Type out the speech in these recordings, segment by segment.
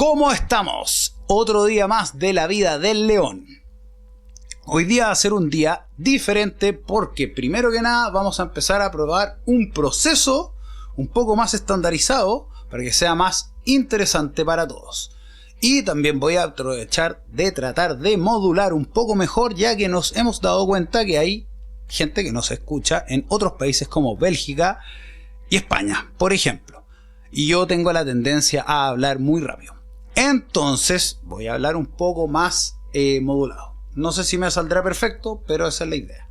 ¿Cómo estamos? Otro día más de la vida del león. Hoy día va a ser un día diferente porque primero que nada vamos a empezar a probar un proceso un poco más estandarizado para que sea más interesante para todos. Y también voy a aprovechar de tratar de modular un poco mejor, ya que nos hemos dado cuenta que hay gente que nos escucha en otros países como Bélgica y España, por ejemplo. Y yo tengo la tendencia a hablar muy rápido. Entonces voy a hablar un poco más modulado. No sé si me saldrá perfecto, pero esa es la idea.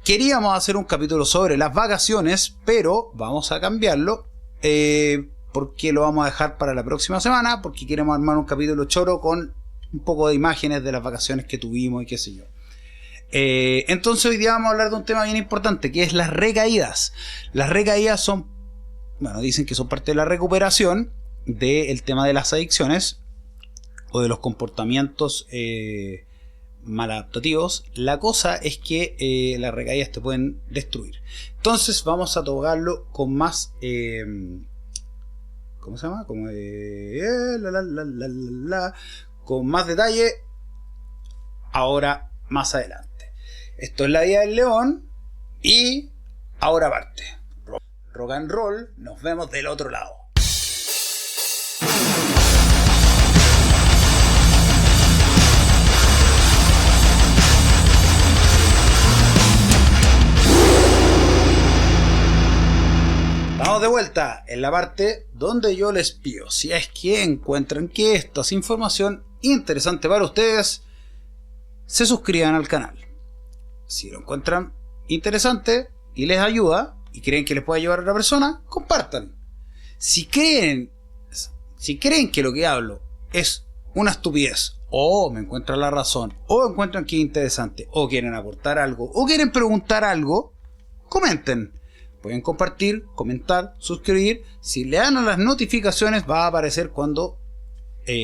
Queríamos hacer un capítulo sobre las vacaciones, pero vamos a cambiarlo. Porque lo vamos a dejar para la próxima semana, porque queremos armar un capítulo choro con un poco de imágenes de las vacaciones que tuvimos y qué sé yo. Entonces hoy día vamos a hablar de un tema bien importante, que es las recaídas. Las recaídas son, bueno, dicen que son parte de la recuperación del tema de las adicciones o de los comportamientos maladaptativos. La cosa es que las recaídas te pueden destruir. Entonces vamos a tocarlo con más... ¿cómo se llama? Como con más detalle ahora más adelante. Esto es la vida del león y ahora parte. Rock and roll, nos vemos del otro lado. Estamos de vuelta en la parte donde yo les pido, si es que encuentran que esta es información interesante para ustedes, se suscriban al canal. Si lo encuentran interesante y les ayuda y creen que les puede ayudar a otra persona, compartan. Si creen que lo que hablo es una estupidez, o me encuentran la razón, o encuentran que es interesante, o quieren aportar algo, o quieren preguntar algo, comenten. Pueden compartir, comentar, suscribir. Si le dan a las notificaciones va a aparecer cuando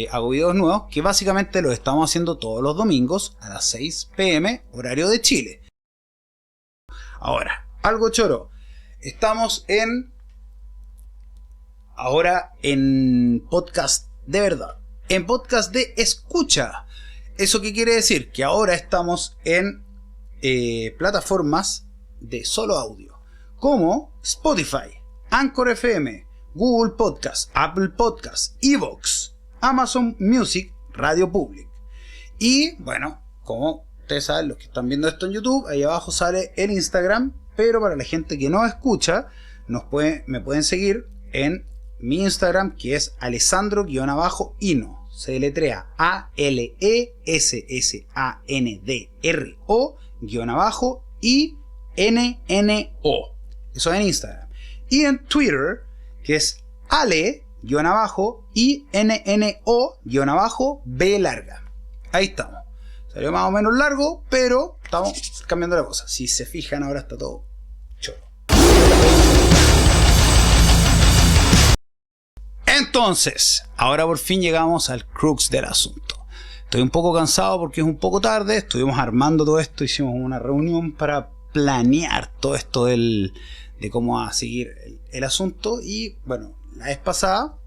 hago videos nuevos, que básicamente lo estamos haciendo todos los domingos a las 6 p.m. horario de Chile. Ahora, algo choro. Estamos ahora en podcast de verdad. En podcast de escucha. ¿Eso qué quiere decir? Que ahora estamos en plataformas de solo audio, como Spotify, Anchor FM, Google Podcast, Apple Podcast, Evox, Amazon Music, Radio Public. Y bueno, como ustedes saben, los que están viendo esto en YouTube, ahí abajo sale el Instagram, pero para la gente que no escucha, me pueden seguir en mi Instagram, que es Alessandro_Ino. Se deletrea ALESSANDRO_INNO. Eso en Instagram. Y en Twitter, que es Ale_INNO_B larga. Ahí estamos. Salió más o menos largo, pero estamos cambiando la cosa. Si se fijan, ahora está todo choro. Entonces, ahora por fin llegamos al crux del asunto. Estoy un poco cansado porque es un poco tarde. Estuvimos armando todo esto. Hicimos una reunión para planear todo esto de cómo va a seguir el asunto. Y bueno, la vez pasada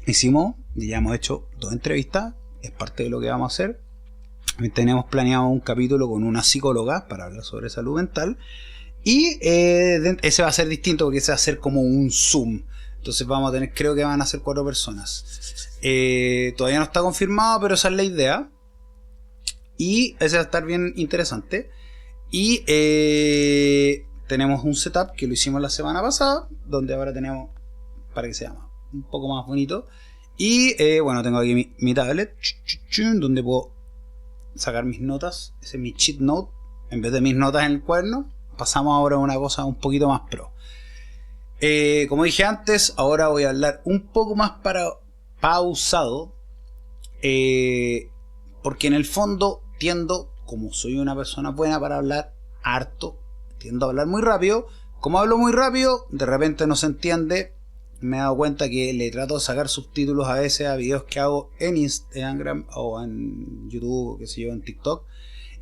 ya hemos hecho 2 entrevistas, es parte de lo que vamos a hacer. Tenemos planeado un capítulo con una psicóloga para hablar sobre salud mental, y ese va a ser distinto porque ese va a ser como un Zoom. Entonces vamos a tener, creo que van a ser 4 personas. Todavía no está confirmado, pero esa es la idea. Y ese va a estar bien interesante. Y tenemos un setup que lo hicimos la semana pasada, donde ahora tenemos, para que sea un poco más bonito. Y bueno, tengo aquí mi tablet, donde puedo sacar mis notas. Ese es mi cheat note. En vez de mis notas en el cuaderno, pasamos ahora a una cosa un poquito más pro. Como dije antes, ahora voy a hablar un poco más pausado. Porque en el fondo tiendo, como soy una persona buena para hablar harto, tiendo a hablar muy rápido. Como hablo muy rápido, de repente no se entiende. Me he dado cuenta que le trato de sacar subtítulos a veces a videos que hago en Instagram o en YouTube, qué sé yo, en TikTok,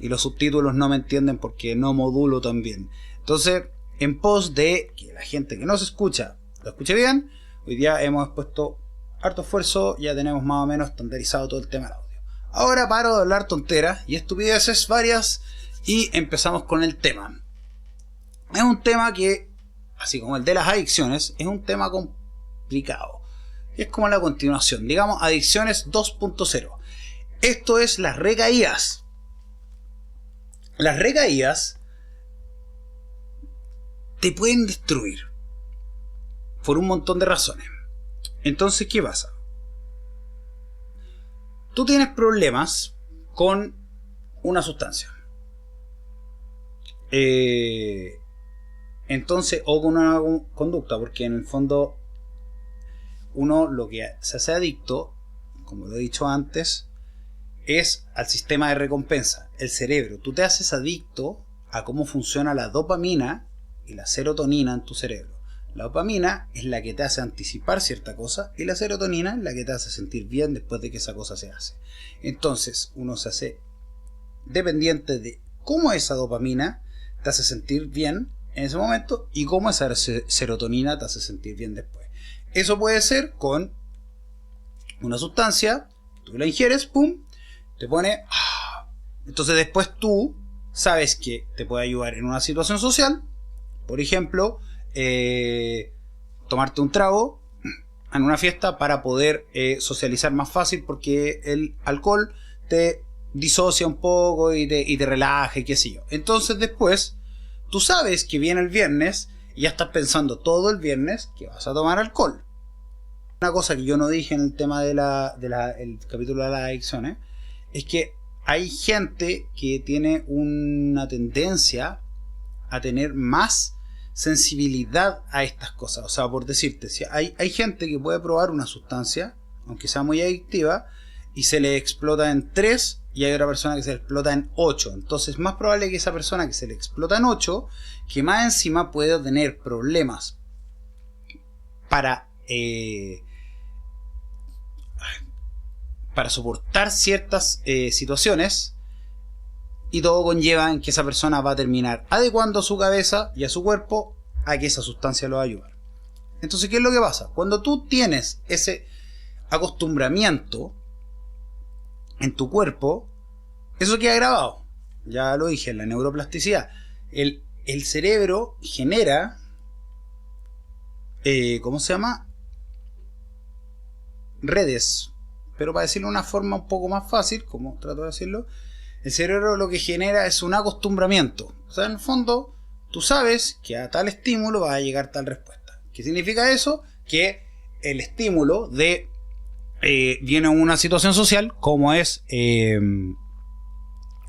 y los subtítulos no me entienden porque no modulo tan bien. Entonces, en pos de que la gente que no se escucha lo escuche bien, Hoy día hemos puesto harto esfuerzo, ya tenemos más o menos estandarizado todo el tema del audio. Ahora paro de hablar tonteras y estupideces varias y empezamos con el tema. Es un tema que, así como el de las adicciones, es un tema complicado. Es como la continuación, digamos, adicciones 2.0. Esto es las recaídas. Las recaídas te pueden destruir por un montón de razones. Entonces, ¿qué pasa? Tú tienes problemas con una sustancia. Entonces, o con una conducta, porque en el fondo uno lo que se hace adicto, como lo he dicho antes, es al sistema de recompensa, el cerebro. Tú te haces adicto a cómo funciona la dopamina y la serotonina en tu cerebro. La dopamina es la que te hace anticipar cierta cosa y la serotonina es la que te hace sentir bien después de que esa cosa se hace. Entonces uno se hace dependiente de cómo esa dopamina te hace sentir bien en ese momento y cómo esa serotonina te hace sentir bien después. Eso puede ser con una sustancia, tú la ingieres, pum, te pone... Entonces después tú sabes que te puede ayudar en una situación social, por ejemplo, tomarte un trago en una fiesta para poder socializar más fácil, porque el alcohol te disocia un poco y te relaja y qué sé yo. Entonces después tú sabes que viene el viernes y ya estás pensando todo el viernes que vas a tomar alcohol. Una cosa que yo no dije en el tema el capítulo de las adicciones es que hay gente que tiene una tendencia a tener más sensibilidad a estas cosas. O sea, por decirte, si hay gente que puede probar una sustancia, aunque sea muy adictiva, y se le explota en 3, y hay otra persona que se le explota en 8. Entonces es más probable que esa persona que se le explota en 8, que más encima puede tener problemas para soportar ciertas situaciones, y todo conlleva en que esa persona va a terminar adecuando a su cabeza y a su cuerpo a que esa sustancia lo va a ayudar. Entonces, ¿qué es lo que pasa? Cuando tú tienes ese acostumbramiento en tu cuerpo, eso queda grabado. Ya lo dije, en la neuroplasticidad. El cerebro genera, ¿cómo se llama? Redes. Pero para decirlo de una forma un poco más fácil, como trato de decirlo, el cerebro lo que genera es un acostumbramiento. O sea, en el fondo, tú sabes que a tal estímulo va a llegar tal respuesta. ¿Qué significa eso? Que el estímulo viene en una situación social, como es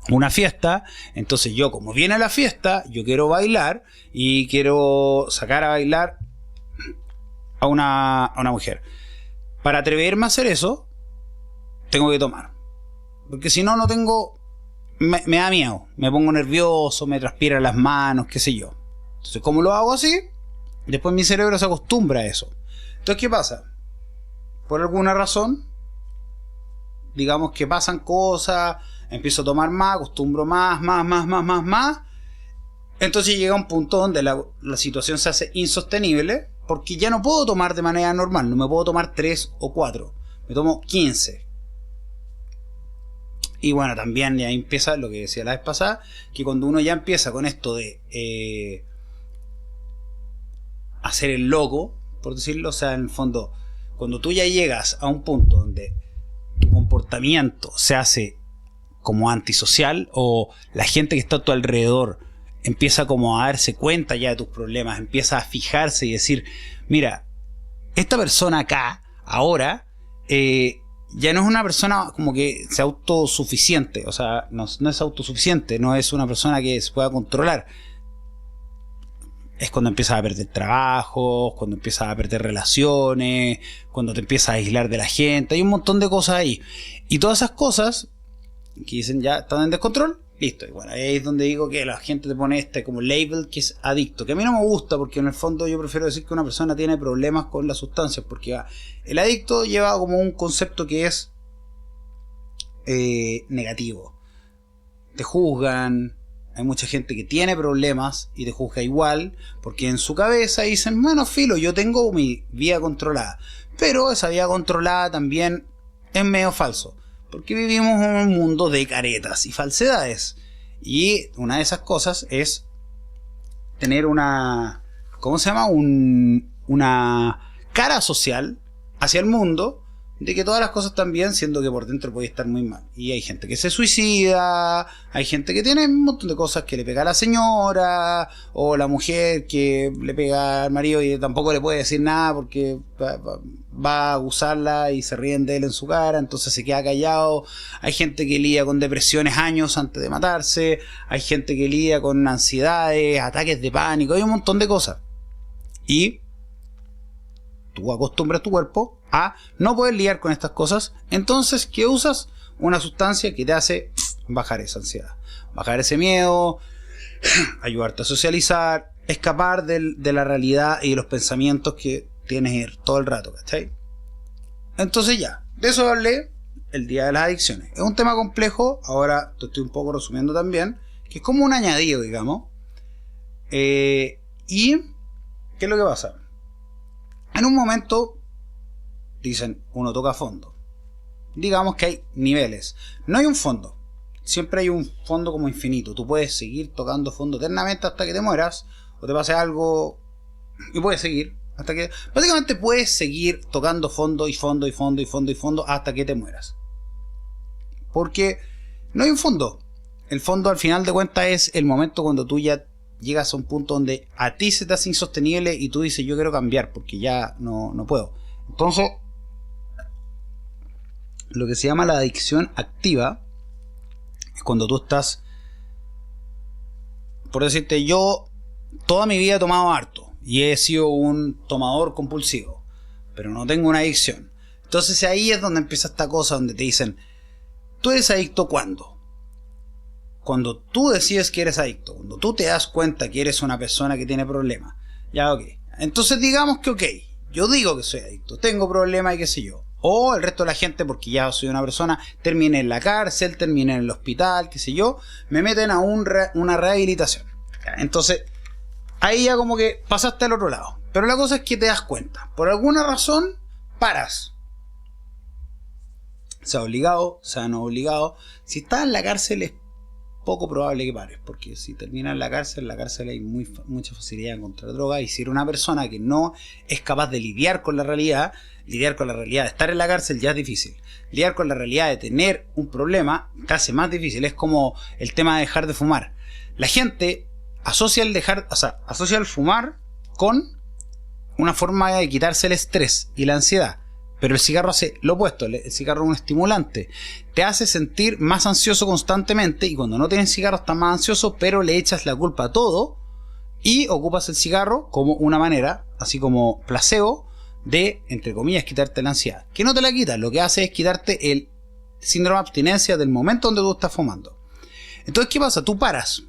una fiesta. Entonces yo, como viene la fiesta, yo quiero bailar y quiero sacar a bailar a una mujer. Para atreverme a hacer eso, tengo que tomar. Porque si no, no tengo... Me da miedo. Me pongo nervioso, me transpiran las manos, qué sé yo. Entonces, como lo hago así, después mi cerebro se acostumbra a eso. Entonces, ¿qué pasa? Por alguna razón, digamos que pasan cosas, empiezo a tomar más, acostumbro más. Entonces llega un punto donde la situación se hace insostenible, porque ya no puedo tomar de manera normal. No me puedo tomar 3 o 4. Me tomo 15. Y bueno, también ya empieza lo que decía la vez pasada, que cuando uno ya empieza con esto de hacer el loco, por decirlo, o sea, en el fondo, cuando tú ya llegas a un punto donde tu comportamiento se hace como antisocial, o la gente que está a tu alrededor empieza como a darse cuenta ya de tus problemas, empieza a fijarse y decir, mira, esta persona acá, ahora, ya no es una persona como que sea autosuficiente. O sea, no es autosuficiente, no es una persona que se pueda controlar. Es cuando empiezas a perder trabajo, cuando empiezas a perder relaciones, cuando te empiezas a aislar de la gente. Hay un montón de cosas ahí. Y todas esas cosas que dicen ya están en descontrol, listo. Y bueno, ahí es donde digo que la gente te pone como label que es adicto. Que a mí no me gusta, porque en el fondo yo prefiero decir que una persona tiene problemas con las sustancias. Porque el adicto lleva como un concepto que es negativo. Te juzgan, Hay mucha gente que tiene problemas y te juzga igual, porque en su cabeza dicen, bueno, filo, yo tengo mi vida controlada. Pero esa vida controlada también es medio falso, porque vivimos en un mundo de caretas y falsedades. Y una de esas cosas es tener una, ¿cómo se llama? Una cara social hacia el mundo de que todas las cosas están bien, siendo que por dentro puede estar muy mal. Y hay gente que se suicida, hay gente que tiene un montón de cosas, que le pega a la señora, o la mujer que le pega al marido y tampoco le puede decir nada porque va a abusarla y se ríen de él en su cara, entonces se queda callado. Hay gente que lidia con depresiones años antes de matarse, hay gente que lidia con ansiedades, ataques de pánico, hay un montón de cosas. Y tú acostumbras tu cuerpo a no poder lidiar con estas cosas. Entonces, ¿qué usas? Una sustancia que te hace bajar esa ansiedad, bajar ese miedo, ayudarte a socializar, escapar de la realidad y de los pensamientos que tienes todo el rato, ¿cachai? Entonces ya, de eso hablé el día de las adicciones. Es un tema complejo, ahora te estoy un poco resumiendo también, que es como un añadido, digamos. ¿Y qué es lo que pasa? En un momento dicen, uno toca fondo. Digamos que hay niveles. No hay un fondo. Siempre hay un fondo como infinito. Tú puedes seguir tocando fondo eternamente hasta que te mueras, o te pase algo y puedes seguir hasta que... Básicamente puedes seguir tocando fondo y fondo y fondo y fondo y fondo hasta que te mueras. Porque no hay un fondo. El fondo al final de cuentas es el momento cuando tú ya llegas a un punto donde a ti se te hace insostenible y tú dices, yo quiero cambiar porque ya no puedo. Entonces, lo que se llama la adicción activa es cuando tú estás, por decirte, yo toda mi vida he tomado harto y he sido un tomador compulsivo, pero no tengo una adicción. Entonces ahí es donde empieza esta cosa donde te dicen, ¿tú eres adicto cuándo? Cuando tú decides que eres adicto, cuando tú te das cuenta que eres una persona que tiene problemas. Ya, ok. Entonces digamos que ok, yo digo que soy adicto, tengo problemas y qué sé yo. O el resto de la gente, porque ya soy una persona, terminé en la cárcel, terminé en el hospital, qué sé yo, me meten a una rehabilitación. Entonces, ahí ya como que pasaste al otro lado. Pero la cosa es que te das cuenta. Por alguna razón, paras. Sea obligado, sea no obligado. Si estás en la cárcel es poco probable que pares, porque si terminas en la cárcel hay mucha facilidad de encontrar droga, y si eres una persona que no es capaz de lidiar con la realidad de estar en la cárcel ya es difícil. Lidiar con la realidad de tener un problema te hace más difícil. Es como el tema de dejar de fumar. La gente asocia el fumar con una forma de quitarse el estrés y la ansiedad. Pero el cigarro hace lo opuesto. El cigarro es un estimulante. Te hace sentir más ansioso constantemente, y cuando no tienes cigarro estás más ansioso, pero le echas la culpa a todo y ocupas el cigarro como una manera, así como placebo, de, entre comillas, quitarte la ansiedad. Que no te la quitas, lo que hace es quitarte el síndrome de abstinencia del momento donde tú estás fumando. Entonces, ¿qué pasa? Tú paras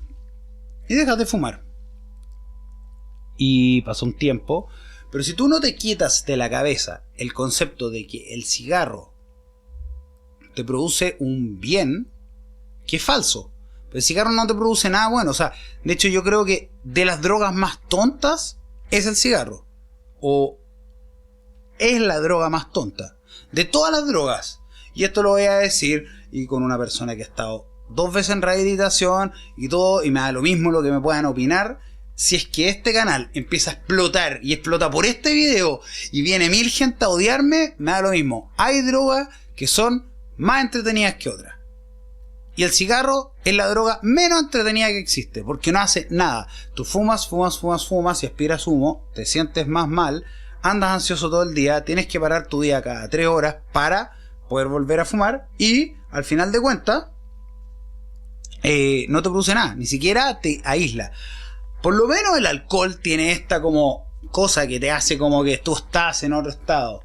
y dejas de fumar. Y pasa un tiempo. Pero si tú no te quitas de la cabeza el concepto de que el cigarro te produce un bien, que es falso. Pero el cigarro no te produce nada bueno. O sea, de hecho yo creo que de las drogas más tontas es el cigarro. O es la droga más tonta de todas las drogas. Y esto lo voy a decir y con una persona que ha estado 2 veces en rehabilitación y todo, y me da lo mismo lo que me puedan opinar. Si es que este canal empieza a explotar y explota por este video y viene 1000 gente a odiarme, me da lo mismo. Hay drogas que son más entretenidas que otras. Y el cigarro es la droga menos entretenida que existe, porque no hace nada. Tú fumas y aspiras humo, te sientes más mal, andas ansioso todo el día, tienes que parar tu día cada 3 horas para poder volver a fumar, y al final de cuentas no te produce nada, ni siquiera te aísla. Por lo menos el alcohol tiene esta como cosa que te hace como que tú estás en otro estado.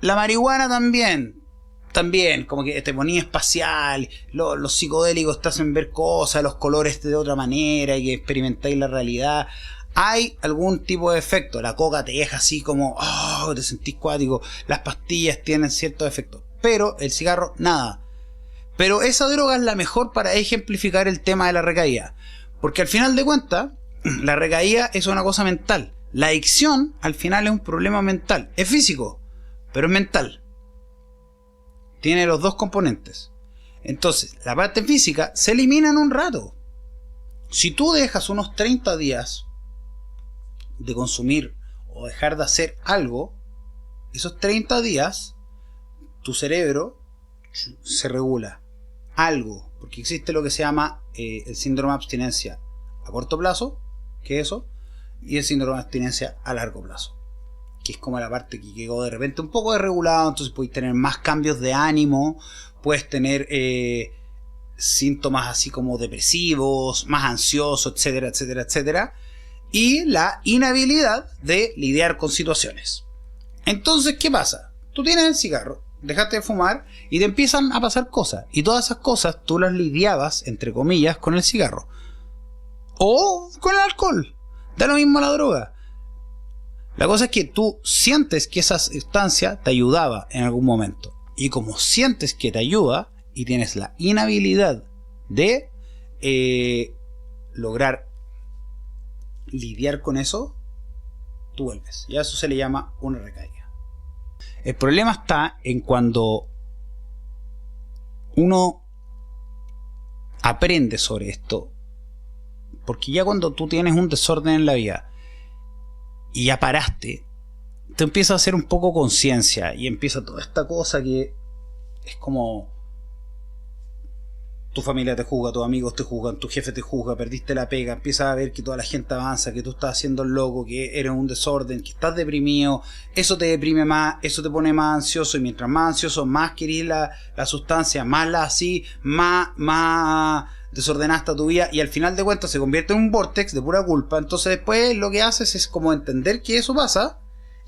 La marihuana también, como que te ponía espacial. Los psicodélicos te hacen ver cosas, los colores de otra manera, y que experimentáis la realidad. Hay algún tipo de efecto. La coca te deja así como, oh, te sentís cuático. Las pastillas tienen ciertos efectos, pero el cigarro, nada. Pero esa droga es la mejor para ejemplificar el tema de la recaída. Porque al final de cuentas, la recaída es una cosa mental. La adicción al final es un problema mental. Es físico, pero es mental. Tiene los dos componentes. Entonces, la parte física se elimina en un rato. Si tú dejas unos 30 días de consumir o dejar de hacer algo, esos 30 días tu cerebro se regula. Algo, porque existe lo que se llama el síndrome de abstinencia a corto plazo, que es eso, y el síndrome de abstinencia a largo plazo, que es como la parte que quedó de repente un poco desregulado. Entonces puedes tener más cambios de ánimo, puedes tener síntomas así como depresivos, más ansiosos, etcétera, etcétera, etcétera, y la inhabilidad de lidiar con situaciones. Entonces, ¿qué pasa? Tú tienes el cigarro, dejaste de fumar y te empiezan a pasar cosas, y todas esas cosas tú las lidiabas, entre comillas, con el cigarro o con el alcohol. Da lo mismo la droga. La cosa es que tú sientes que esa sustancia te ayudaba en algún momento, y como sientes que te ayuda y tienes la inhabilidad de lograr lidiar con eso, tú vuelves. Y a eso se le llama una recaída. El problema está en cuando uno aprende sobre esto, porque ya cuando tú tienes un desorden en la vida y ya paraste, te empieza a hacer un poco conciencia y empieza toda esta cosa que es como tu familia te juzga, tus amigos te juzgan, tu jefe te juzga, perdiste la pega, empiezas a ver que toda la gente avanza, que tú estás haciendo el loco, que eres un desorden, que estás deprimido. Eso te deprime más, eso te pone más ansioso, y mientras más ansioso, más querís la sustancia, más la así, más desordenaste tu vida, y al final de cuentas se convierte en un vortex de pura culpa. Entonces después lo que haces es como entender que eso pasa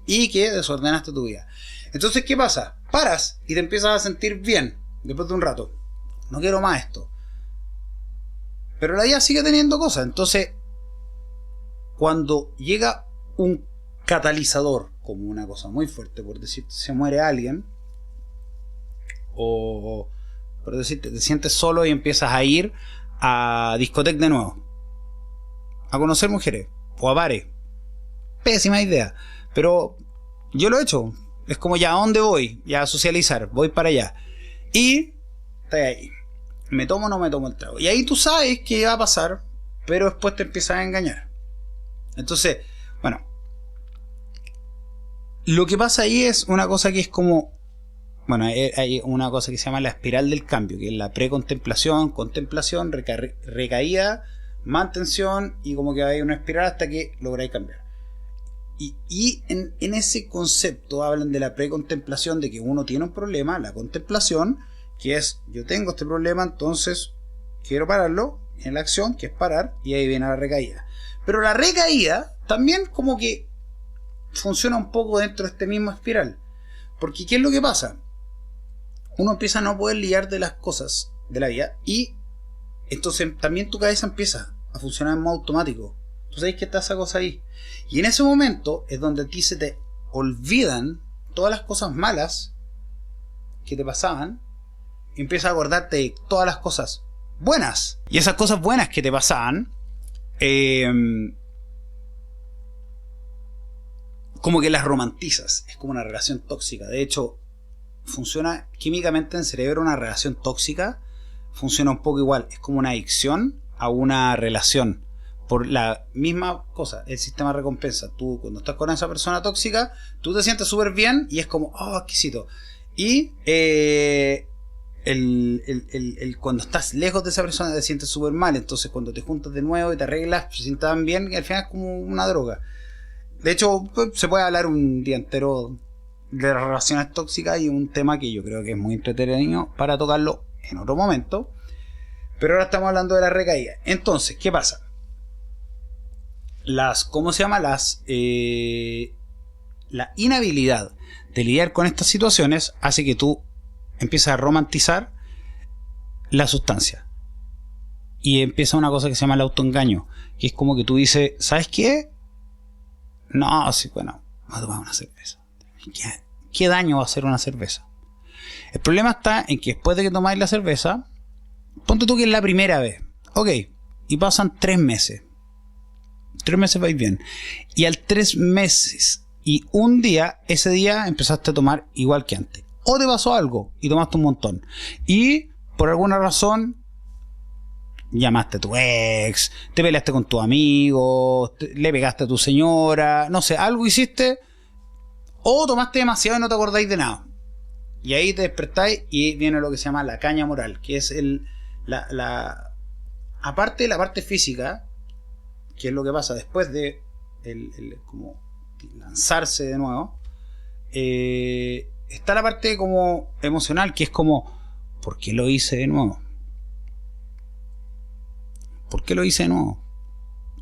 y que desordenaste tu vida. Entonces, ¿qué pasa? Paras y te empiezas a sentir bien después de un rato. No quiero más esto. Pero la vida sigue teniendo cosas. Entonces, cuando llega un catalizador, como una cosa muy fuerte, por decir, se muere alguien, o por decir, te sientes solo y empiezas a ir a discoteca de nuevo, a conocer mujeres, o a bares. Pésima idea. Pero yo lo he hecho. Es como, ya, ¿a dónde voy? Ya, a socializar. Voy para allá. Y estoy ahí. ¿Me tomo o no me tomo el trago? Y ahí tú sabes que va a pasar, pero después te empiezas a engañar. Entonces, bueno, lo que pasa ahí es una cosa que es como, bueno, hay una cosa que se llama la espiral del cambio, que es la precontemplación, contemplación, recaída, mantención, y como que hay una espiral hasta que lográis cambiar. Y en ese concepto hablan de la precontemplación, de que uno tiene un problema, la contemplación, que es, yo tengo este problema, entonces quiero pararlo, en la acción, que es parar, y ahí viene la recaída. Pero la recaída también como que funciona un poco dentro de este mismo espiral. Porque ¿qué es lo que pasa? Uno empieza a no poder lidiar de las cosas de la vida, y entonces también tu cabeza empieza a funcionar en modo automático. Tú sabes que está esa cosa ahí. Y en ese momento es donde a ti se te olvidan todas las cosas malas que te pasaban, y empiezas a acordarte de todas las cosas buenas. Y esas cosas buenas que te pasaban, como que las romantizas. Es como una relación tóxica. De hecho, funciona químicamente en el cerebro. Una relación tóxica funciona un poco igual. Es como una adicción a una relación. Por la misma cosa, el sistema de recompensa. Tú, cuando estás con esa persona tóxica, tú te sientes súper bien y es como, oh, exquisito. Y cuando estás lejos de esa persona te sientes súper mal. Entonces cuando te juntas de nuevo y te arreglas, se sientes tan bien, y al final es como una droga. De hecho, se puede hablar un día entero de las relaciones tóxicas, y un tema que yo creo que es muy entretenido para tocarlo en otro momento. Pero ahora estamos hablando de la recaída. Entonces, ¿qué pasa? ¿Cómo se llama? La inhabilidad de lidiar con estas situaciones hace que tú empiezas a romantizar la sustancia, y empieza una cosa que se llama el autoengaño, que es como que tú dices, ¿sabes qué? No, sí, bueno, voy a tomar una cerveza. ¿Qué daño va a hacer una cerveza? El problema está en que después de que tomáis la cerveza, ponte tú que es la primera vez, ok, y pasan 3 meses. 3 meses vais bien. Y al 3 meses y un día, ese día empezaste a tomar igual que antes. O te pasó algo y tomaste un montón. Y por alguna razón llamaste a tu ex, te peleaste con tus amigos, le pegaste a tu señora, no sé, algo hiciste. O tomaste demasiado y no te acordáis de nada. Y ahí te despertáis y viene lo que se llama la caña moral, que es aparte de la parte física, que es lo que pasa después de como lanzarse de nuevo, está la parte como emocional, que es como, ¿por qué lo hice de nuevo? ¿Por qué lo hice de nuevo?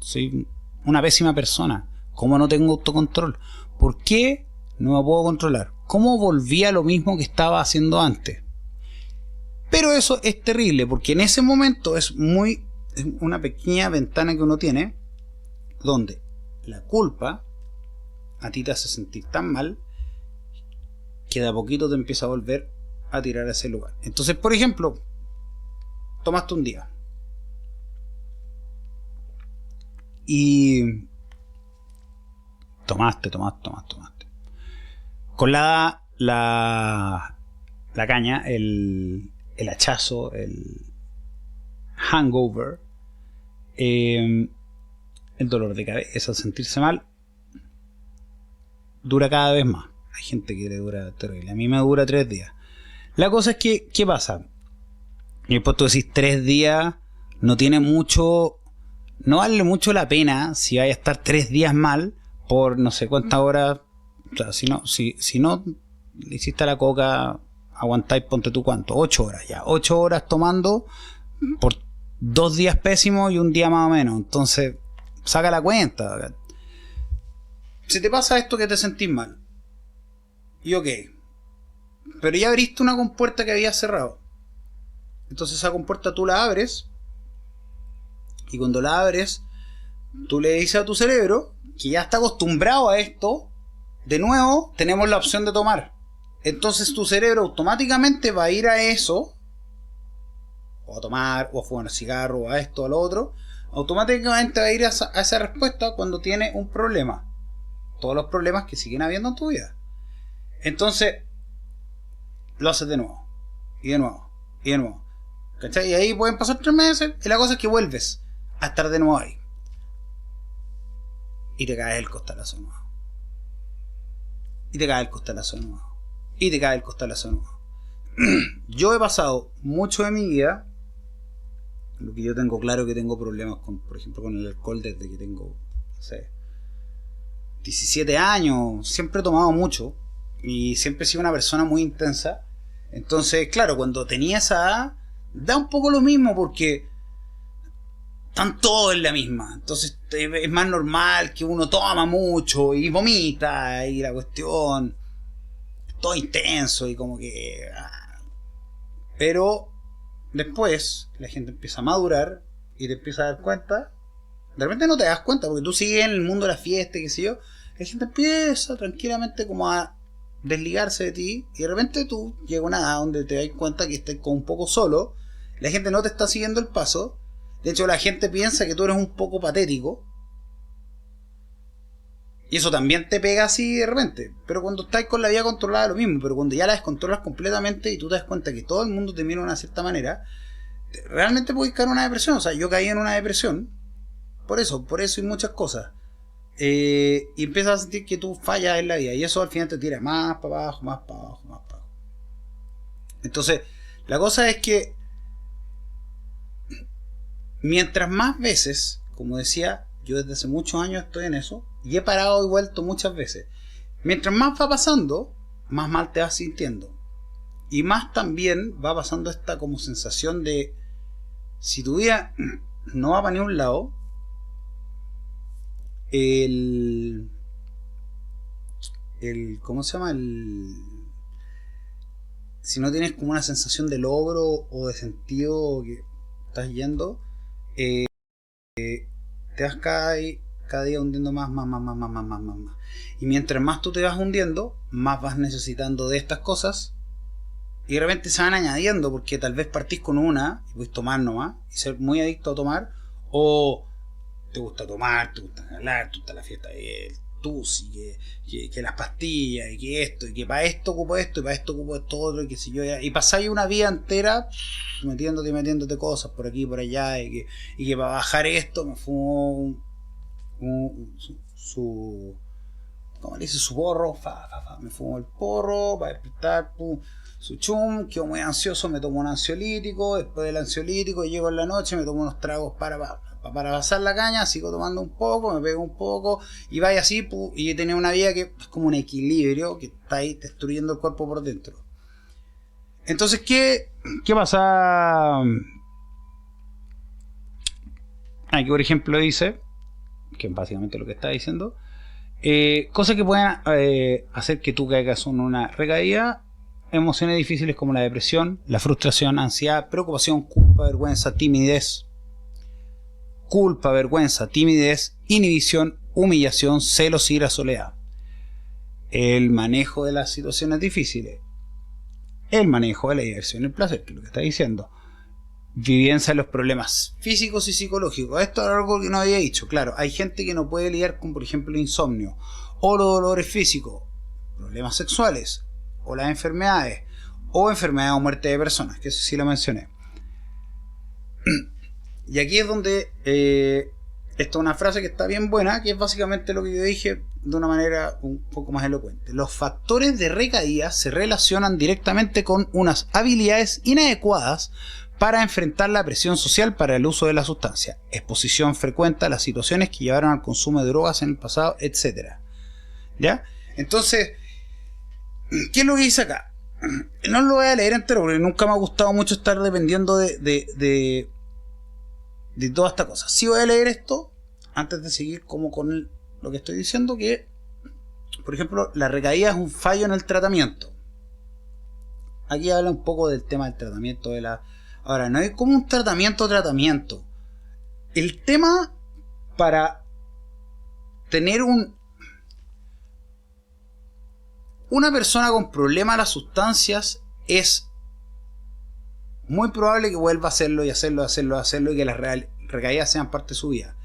Soy una pésima persona. ¿Cómo no tengo autocontrol? ¿Por qué no me puedo controlar? ¿Cómo volví a lo mismo que estaba haciendo antes? Pero eso es terrible, porque en ese momento es una pequeña ventana que uno tiene, donde la culpa a ti te hace sentir tan mal que de a poquito te empieza a volver a tirar a ese lugar. Entonces, por ejemplo, tomaste un día y tomaste con la caña, el hachazo, el hangover, el dolor de cabeza, sentirse mal, dura cada vez más. Hay gente que le dura terrible. A mí me dura 3 días. La cosa es que, ¿qué pasa? Y después tú decís 3 días, no tiene mucho, no vale mucho la pena si vais a estar 3 días mal por no sé cuántas horas. O sea, si no le hiciste la coca, aguantáis, ponte tú cuánto, 8 horas ya. 8 horas tomando por 2 días pésimos y un día más o menos. Entonces, saca la cuenta. Si te pasa esto que te sentís mal, y ok, pero ya abriste una compuerta que habías cerrado. Entonces esa compuerta tú la abres, y cuando la abres, tú le dices a tu cerebro, que ya está acostumbrado a esto, de nuevo tenemos la opción de tomar. Entonces tu cerebro automáticamente va a ir a eso, o a tomar, o a fumar cigarro, o a esto, o a lo otro. Automáticamente va a ir a esa respuesta cuando tiene un problema. Todos los problemas que siguen habiendo en tu vida. Entonces lo haces de nuevo, y de nuevo, y de nuevo, ¿cachai? Y ahí pueden pasar 3 meses, y la cosa es que vuelves a estar de nuevo ahí, y te cae el costalazo de nuevo, y te cae el costalazo de nuevo, y te cae el costalazo de nuevo. Yo he pasado mucho de mi vida, lo que yo tengo claro que tengo problemas con, por ejemplo, con el alcohol desde que tengo, no sé, 17 años. Siempre he tomado mucho y siempre he sido una persona muy intensa. Entonces, claro, cuando tenía esa edad, da un poco lo mismo porque están todos en la misma. Entonces es más normal que uno toma mucho y vomita y la cuestión, todo intenso y como que... Pero después la gente empieza a madurar y te empieza a dar cuenta. De repente no te das cuenta porque tú sigues en el mundo de la fiesta, qué sé yo. La gente empieza tranquilamente como a desligarse de ti, y de repente tú llega una edad donde te das cuenta que estás como un poco solo. La gente no te está siguiendo el paso. De hecho, la gente piensa que tú eres un poco patético, y eso también te pega así de repente. Pero cuando estás con la vida controlada es lo mismo. Pero cuando ya la descontrolas completamente y tú te das cuenta que todo el mundo te mira de una cierta manera, realmente puedes caer en una depresión. O sea, yo caí en una depresión por eso y muchas cosas. Y empiezas a sentir que tú fallas en la vida, y eso al final te tira más para abajo, más para abajo, más para abajo. Entonces, la cosa es que mientras más veces, como decía, yo desde hace muchos años estoy en eso, y he parado y vuelto muchas veces. Mientras más va pasando, más mal te vas sintiendo. Y más también va pasando esta como sensación de, si tu vida no va para ningún lado, ¿cómo se llama? Si no tienes como una sensación de logro o de sentido que estás yendo, te vas cada día hundiendo más. Y mientras más tú te vas hundiendo, más vas necesitando de estas cosas, y de repente se van añadiendo, porque tal vez partís con una y puedes tomar nomás y ser muy adicto a tomar, O te gusta tomar, te gusta hablar, te gusta la fiesta del tusi, que las pastillas, y que esto, y que para esto ocupo esto, y para esto ocupo esto otro, y que si yo, y pasáis una vida entera metiéndote cosas por aquí y por allá, y que para bajar esto me fumo su ¿cómo le dice? Su porro, me fumo el porro para despertar, su chum, quedo muy ansioso, me tomo un ansiolítico, después del ansiolítico llego en la noche, me tomo unos tragos para pasar la caña, sigo tomando un poco, me pego un poco, y vaya así, y he tenido una vida que es como un equilibrio, que está ahí destruyendo el cuerpo por dentro. Entonces, ¿qué pasa? Aquí, por ejemplo, dice, que es básicamente lo que está diciendo, cosas que pueden hacer que tú caigas en una recaída: emociones difíciles como la depresión, la frustración, ansiedad, preocupación, culpa, vergüenza, timidez, inhibición, humillación, celos, ira, soledad. El manejo de las situaciones difíciles, el manejo de la diversión y el placer, que es lo que está diciendo. Vivencia de los problemas físicos y psicológicos. Esto es algo que no había dicho. Claro, hay gente que no puede lidiar con, por ejemplo, el insomnio, o los dolores físicos, problemas sexuales, o las enfermedades, o enfermedad o muerte de personas, que eso sí lo mencioné. Y aquí es donde esta es una frase que está bien buena, que es básicamente lo que yo dije de una manera un poco más elocuente. Los factores de recaída se relacionan directamente con unas habilidades inadecuadas para enfrentar la presión social para el uso de la sustancia, exposición frecuente a las situaciones que llevaron al consumo de drogas en el pasado, etc. ¿Ya? Entonces, ¿qué es lo que dice acá? No lo voy a leer entero porque nunca me ha gustado mucho estar dependiendo de toda esta cosa. Sí voy a leer esto antes de seguir como con lo que estoy diciendo, que, por ejemplo, la recaída es un fallo en el tratamiento. Aquí habla un poco del tema del tratamiento de la... Ahora, no es como un tratamiento. El tema para tener una persona con problema a las sustancias es muy probable que vuelva a hacerlo y hacerlo y que las recaídas sean parte de su vida.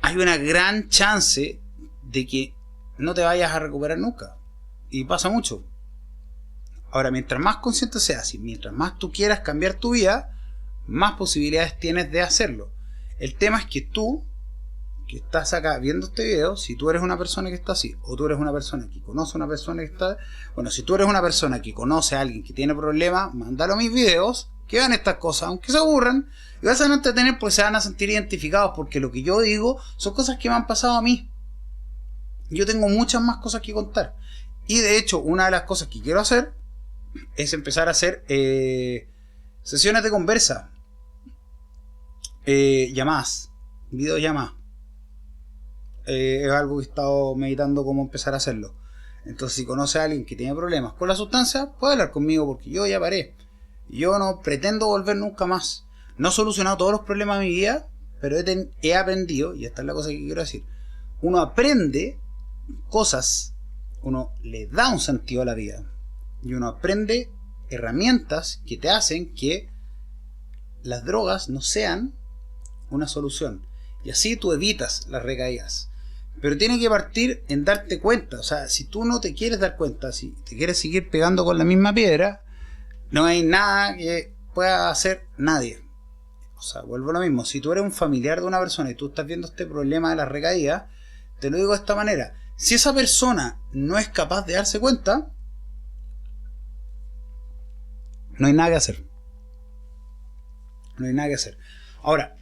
Hay una gran chance de que no te vayas a recuperar nunca. Y pasa mucho. Ahora, mientras más consciente seas y mientras más tú quieras cambiar tu vida, más posibilidades tienes de hacerlo. El tema es que tú, que estás acá viendo este video, si tú eres una persona que está así, o tú eres una persona que conoce a una persona que está... Bueno, si tú eres una persona que conoce a alguien que tiene problemas, mándalo a mis videos, que vean estas cosas, aunque se aburran, y vas a entretener porque se van a sentir identificados, porque lo que yo digo son cosas que me han pasado a mí. Yo tengo muchas más cosas que contar. Y de hecho, una de las cosas que quiero hacer es empezar a hacer sesiones de conversa, llamadas, videollamadas. Es algo que he estado meditando cómo empezar a hacerlo. Entonces, si conoce a alguien que tiene problemas con la sustancia, puede hablar conmigo porque yo ya paré. Yo no pretendo volver nunca más. No he solucionado todos los problemas de mi vida, pero he aprendido, y esta es la cosa que quiero decir. Uno aprende cosas, uno le da un sentido a la vida. Y uno aprende herramientas que te hacen que las drogas no sean una solución. Y así tú evitas las recaídas. Pero tiene que partir en darte cuenta. O sea, si tú no te quieres dar cuenta, si te quieres seguir pegando con la misma piedra, no hay nada que pueda hacer nadie. O sea, vuelvo a lo mismo. Si tú eres un familiar de una persona y tú estás viendo este problema de las recaídas, te lo digo de esta manera. Si esa persona no es capaz de darse cuenta, no hay nada que hacer. No hay nada que hacer. Ahora,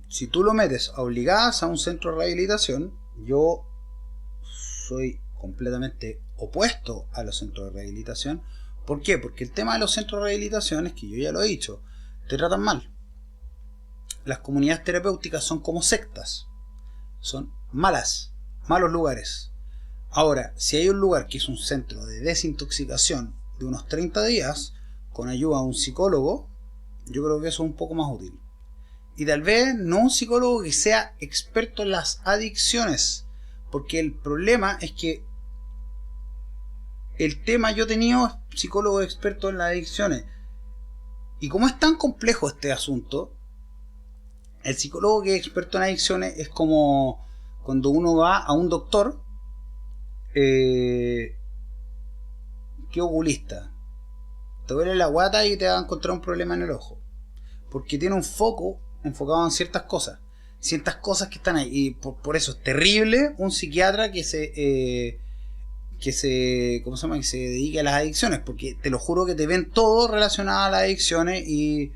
si tú lo metes a obligadas a un centro de rehabilitación, yo soy completamente opuesto a los centros de rehabilitación. ¿Por qué? Porque el tema de los centros de rehabilitación es que yo ya lo he dicho, te tratan mal. Las comunidades terapéuticas son como sectas. Son malos lugares. Ahora, si hay un lugar que es un centro de desintoxicación de unos 30 días, con ayuda de un psicólogo, yo creo que eso es un poco más útil. Y tal vez no un psicólogo que sea experto en las adicciones, porque el problema es que el tema, yo he tenido psicólogos expertos en las adicciones, y como es tan complejo este asunto, El psicólogo que es experto en adicciones es como cuando uno va a un doctor que oculista. Te duele la guata y te va a encontrar un problema en el ojo. Porque tiene un foco enfocado en ciertas cosas. Ciertas cosas que están ahí. Y por eso es terrible un psiquiatra que se ¿cómo se llama? Que se dedique a las adicciones. Porque te lo juro que te ven todo relacionado a las adicciones y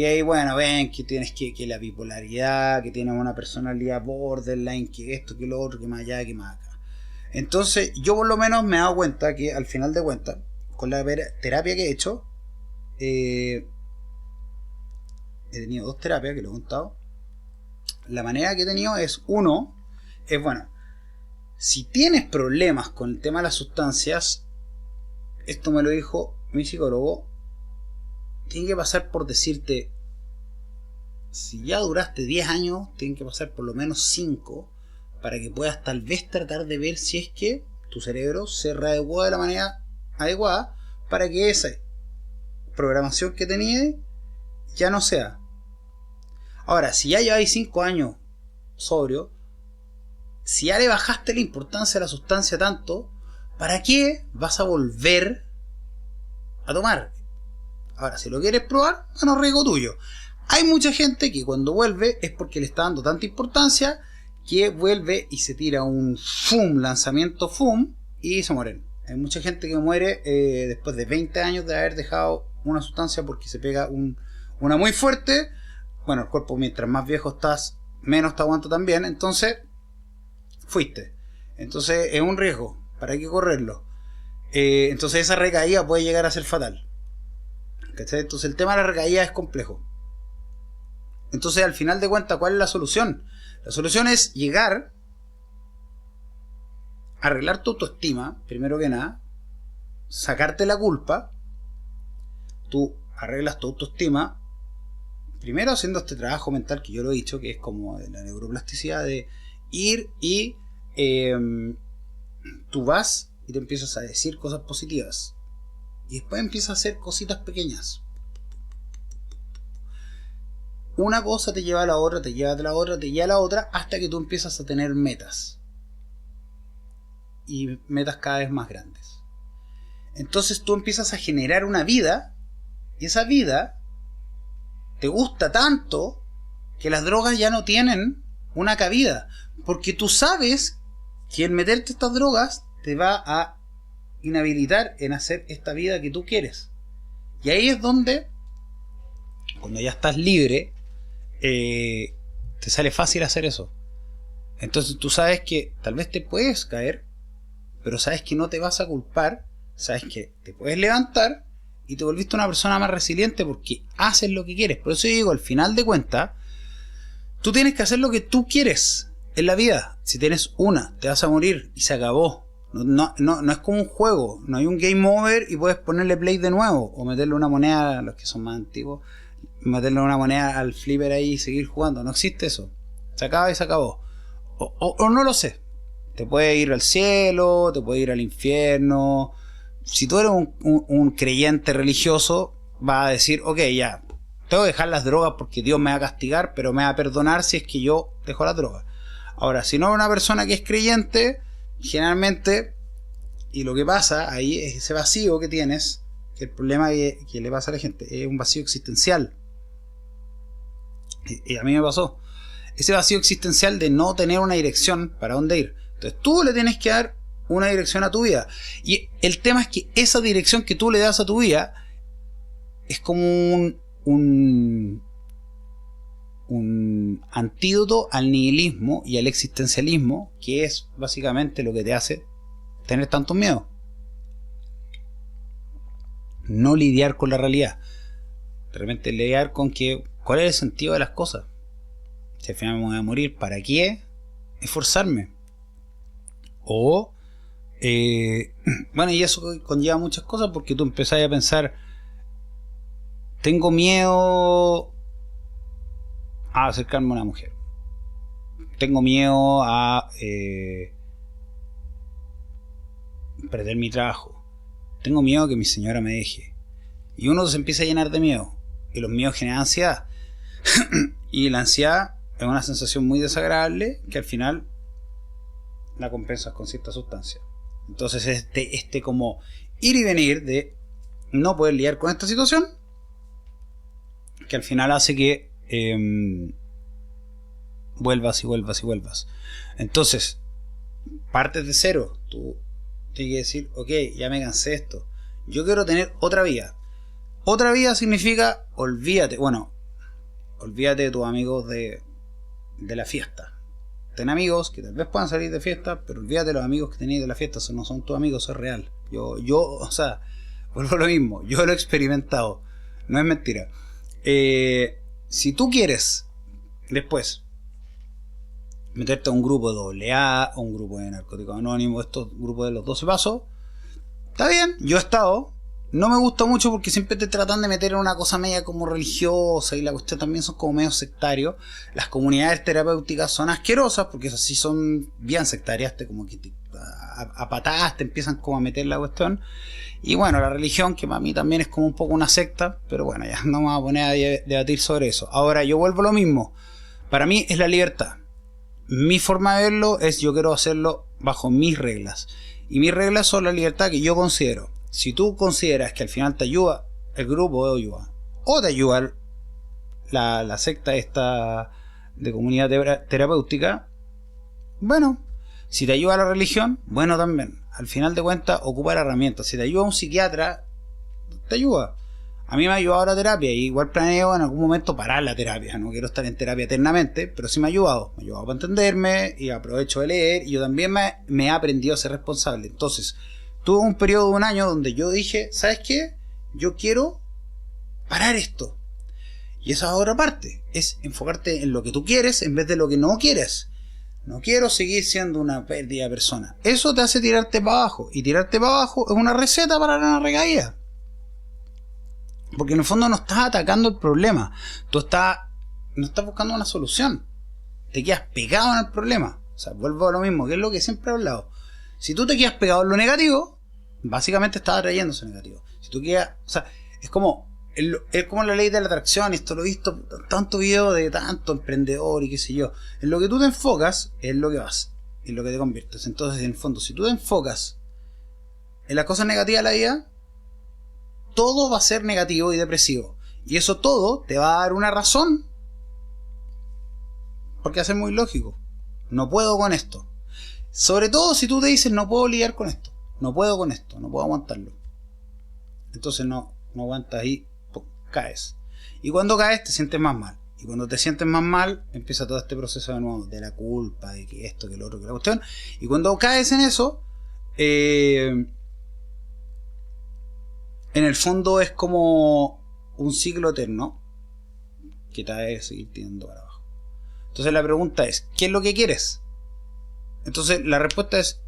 ahí, bueno, ven que tienes que la bipolaridad, que tienes una personalidad borderline, que esto, que lo otro, que más allá, que más acá. Entonces, yo por lo menos me he dado cuenta que al final de cuentas, con la terapia que he hecho, he tenido 2 terapias que lo he contado. La manera que he tenido es, uno, es bueno, si tienes problemas con el tema de las sustancias, esto me lo dijo mi psicólogo, tiene que pasar por decirte, si ya duraste 10 años, tienen que pasar por lo menos 5 para que puedas tal vez tratar de ver si es que tu cerebro se readecuó de la manera adecuada para que esa programación que tenías ya no sea. Ahora, si ya lleváis 5 años sobrio, si ya le bajaste la importancia a la sustancia tanto, ¿para qué vas a volver a tomar? Ahora, si lo quieres probar, bueno, riesgo tuyo. Hay mucha gente que cuando vuelve es porque le está dando tanta importancia que vuelve y se tira un lanzamiento y se mueren. Hay mucha gente que muere después de 20 años de haber dejado una sustancia porque se pega una muy fuerte. Bueno, el cuerpo mientras más viejo estás, menos te aguanta también. Entonces, fuiste. Entonces es un riesgo. ¿Para qué correrlo? Entonces esa recaída puede llegar a ser fatal. ¿Cachai? Entonces el tema de la recaída es complejo. Entonces al final de cuentas, ¿cuál es la solución? La solución es llegar a arreglar tu autoestima, primero que nada, sacarte la culpa. Tú arreglas tu autoestima primero haciendo este trabajo mental que yo lo he dicho, que es como de la neuroplasticidad, de ir y tú vas y te empiezas a decir cosas positivas y después empiezas a hacer cositas pequeñas. Una cosa te lleva a la otra, te lleva a la otra, te lleva a la otra, hasta que tú empiezas a tener metas y metas cada vez más grandes. Entonces tú empiezas a generar una vida y esa vida te gusta tanto que las drogas ya no tienen una cabida, porque tú sabes que el meterte estas drogas te va a inhabilitar en hacer esta vida que tú quieres. Y ahí es donde, cuando ya estás libre, te sale fácil hacer eso. Entonces tú sabes que tal vez te puedes caer, pero sabes que no te vas a culpar, sabes que te puedes levantar y te volviste una persona más resiliente porque haces lo que quieres. Por eso yo digo, al final de cuentas, tú tienes que hacer lo que tú quieres en la vida. Si tienes una, te vas a morir y se acabó. No es como un juego, no hay un game over y puedes ponerle play de nuevo o meterle una moneda, los que son más antiguos, meterle una moneda al flipper ahí y seguir jugando. No existe eso. Se acaba y se acabó. O no lo sé. Te puede ir al cielo, te puede ir al infierno. Si tú eres un creyente religioso, vas a decir, ok, ya, tengo que dejar las drogas porque Dios me va a castigar, pero me va a perdonar si es que yo dejo las drogas. Ahora, si no es una persona que es creyente, generalmente, y lo que pasa ahí es ese vacío que tienes, que el problema que le pasa a la gente es un vacío existencial. Y a mí me pasó. Ese vacío existencial de no tener una dirección para dónde ir. Entonces tú le tienes que dar una dirección a tu vida. Y el tema es que esa dirección que tú le das a tu vida es como un antídoto al nihilismo y al existencialismo, que es básicamente lo que te hace tener tantos miedos. No lidiar con la realidad. De repente lidiar con que ¿cuál es el sentido de las cosas? Si al final me voy a morir, ¿para qué esforzarme? O bueno, y eso conlleva muchas cosas porque tú empezás a pensar, tengo miedo a acercarme a una mujer, tengo miedo a perder mi trabajo, tengo miedo a que mi señora me deje, y uno se empieza a llenar de miedo y los miedos generan ansiedad. Y la ansiedad es una sensación muy desagradable que al final la compensas con cierta sustancia. Entonces este como ir y venir de no poder lidiar con esta situación, que al final hace que vuelvas y vuelvas y vuelvas. Entonces, partes de cero. Tú tienes que decir, ok, ya me cansé de esto. Yo quiero tener otra vida. Otra vida significa, olvídate de tus amigos de la fiesta. Ten amigos que tal vez puedan salir de fiesta, pero olvídate de los amigos que tenéis de la fiesta. Eso no son tus amigos, eso es real. O sea, vuelvo a lo mismo. Yo lo he experimentado. No es mentira. Si tú quieres después meterte a un grupo de AA, o un grupo de Narcóticos Anónimos, estos grupos de los 12 pasos, está bien, yo he estado. No me gusta mucho porque siempre te tratan de meter en una cosa media como religiosa, y la cuestión también son como medio sectarios. Las comunidades terapéuticas son asquerosas porque esas sí son bien sectarias, como que a patadas te empiezan como a meter la cuestión. Y bueno, la religión, que para mí también es como un poco una secta, pero bueno, ya no me voy a poner a debatir sobre eso. Ahora, yo vuelvo a lo mismo. Para mí es la libertad. Mi forma de verlo es yo quiero hacerlo bajo mis reglas. Y mis reglas son la libertad que yo considero. Si tú consideras que al final te ayuda el grupo de ayuda, o te ayuda la secta esta de comunidad terapéutica, bueno. Si te ayuda la religión, bueno también. Al final de cuentas, ocupar herramientas. Si te ayuda un psiquiatra, te ayuda. A mí me ha ayudado la terapia, y igual planeo en algún momento parar la terapia. No quiero estar en terapia eternamente, pero sí me ha ayudado. Me ha ayudado para entenderme, y aprovecho de leer, y yo también me he aprendido a ser responsable. Entonces, tuve un periodo de un año donde yo dije, ¿sabes qué? Yo quiero parar esto. Y esa es otra parte. Es enfocarte en lo que tú quieres en vez de lo que no quieres. No quiero seguir siendo una pérdida de persona. Eso te hace tirarte para abajo. Y tirarte para abajo es una receta para una recaída. Porque en el fondo no estás atacando el problema. No estás buscando una solución. Te quedas pegado en el problema. O sea, vuelvo a lo mismo, que es lo que siempre he hablado. Si tú te quedas pegado en lo negativo, básicamente estás atrayendo ese negativo. Si tú quedas... O sea, es como la ley de la atracción. Esto lo he visto tanto video de tanto emprendedor y qué sé yo. En lo que tú te enfocas es lo que vas, en lo que te conviertes. Entonces, en el fondo, si tú te enfocas en las cosas negativas de la vida, todo va a ser negativo y depresivo. Y eso todo te va a dar una razón, porque va a ser muy lógico. No puedo con esto. Sobre todo si tú te dices, no puedo lidiar con esto, no puedo con esto, no puedo aguantarlo. Entonces no aguantas ahí, caes. Y cuando caes te sientes más mal. Y cuando te sientes más mal, empieza todo este proceso de nuevo, de la culpa, de que esto, que lo otro, que la cuestión. Y cuando caes en eso, en el fondo es como un ciclo eterno que te va a seguir tirando para abajo. Entonces la pregunta es, ¿qué es lo que quieres? Entonces la respuesta es,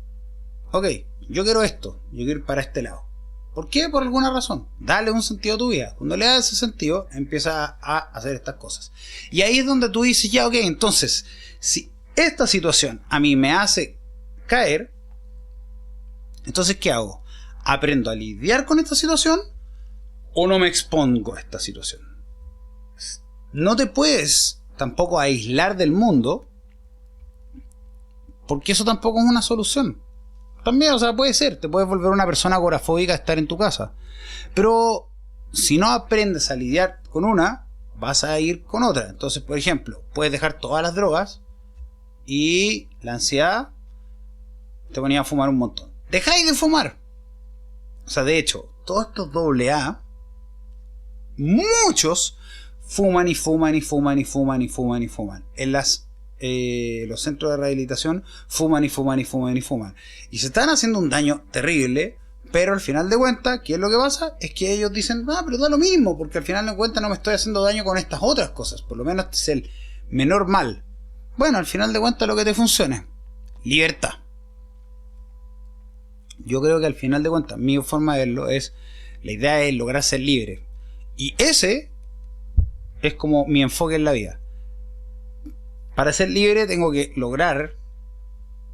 ok, yo quiero esto, yo quiero ir para este lado. ¿Por qué? Por alguna razón. Dale un sentido a tu vida. Cuando le das ese sentido, empieza a hacer estas cosas. Y ahí es donde tú dices, ya, ok, entonces, si esta situación a mí me hace caer, entonces, ¿qué hago? ¿Aprendo a lidiar con esta situación o no me expongo a esta situación? No te puedes tampoco aislar del mundo, porque eso tampoco es una solución. También, o sea, puede ser, te puedes volver una persona agorafóbica a estar en tu casa. Pero si no aprendes a lidiar con una, vas a ir con otra. Entonces, por ejemplo, puedes dejar todas las drogas y la ansiedad te ponía a fumar un montón. Dejáis de fumar. O sea, de hecho, todos estos AA, muchos fuman y fuman y fuman y fuman y fuman y fuman. En los centros de rehabilitación fuman y fuman y fuman y fuman. Y se están haciendo un daño terrible, pero al final de cuentas, ¿qué es lo que pasa? Es que ellos dicen, pero da lo mismo, porque al final de cuentas no me estoy haciendo daño con estas otras cosas. Por lo menos este es el menor mal. Bueno, al final de cuentas lo que te funcione. Libertad. Yo creo que al final de cuentas, mi forma de verlo es, la idea es lograr ser libre. Y ese es como mi enfoque en la vida. Para ser libre tengo que lograr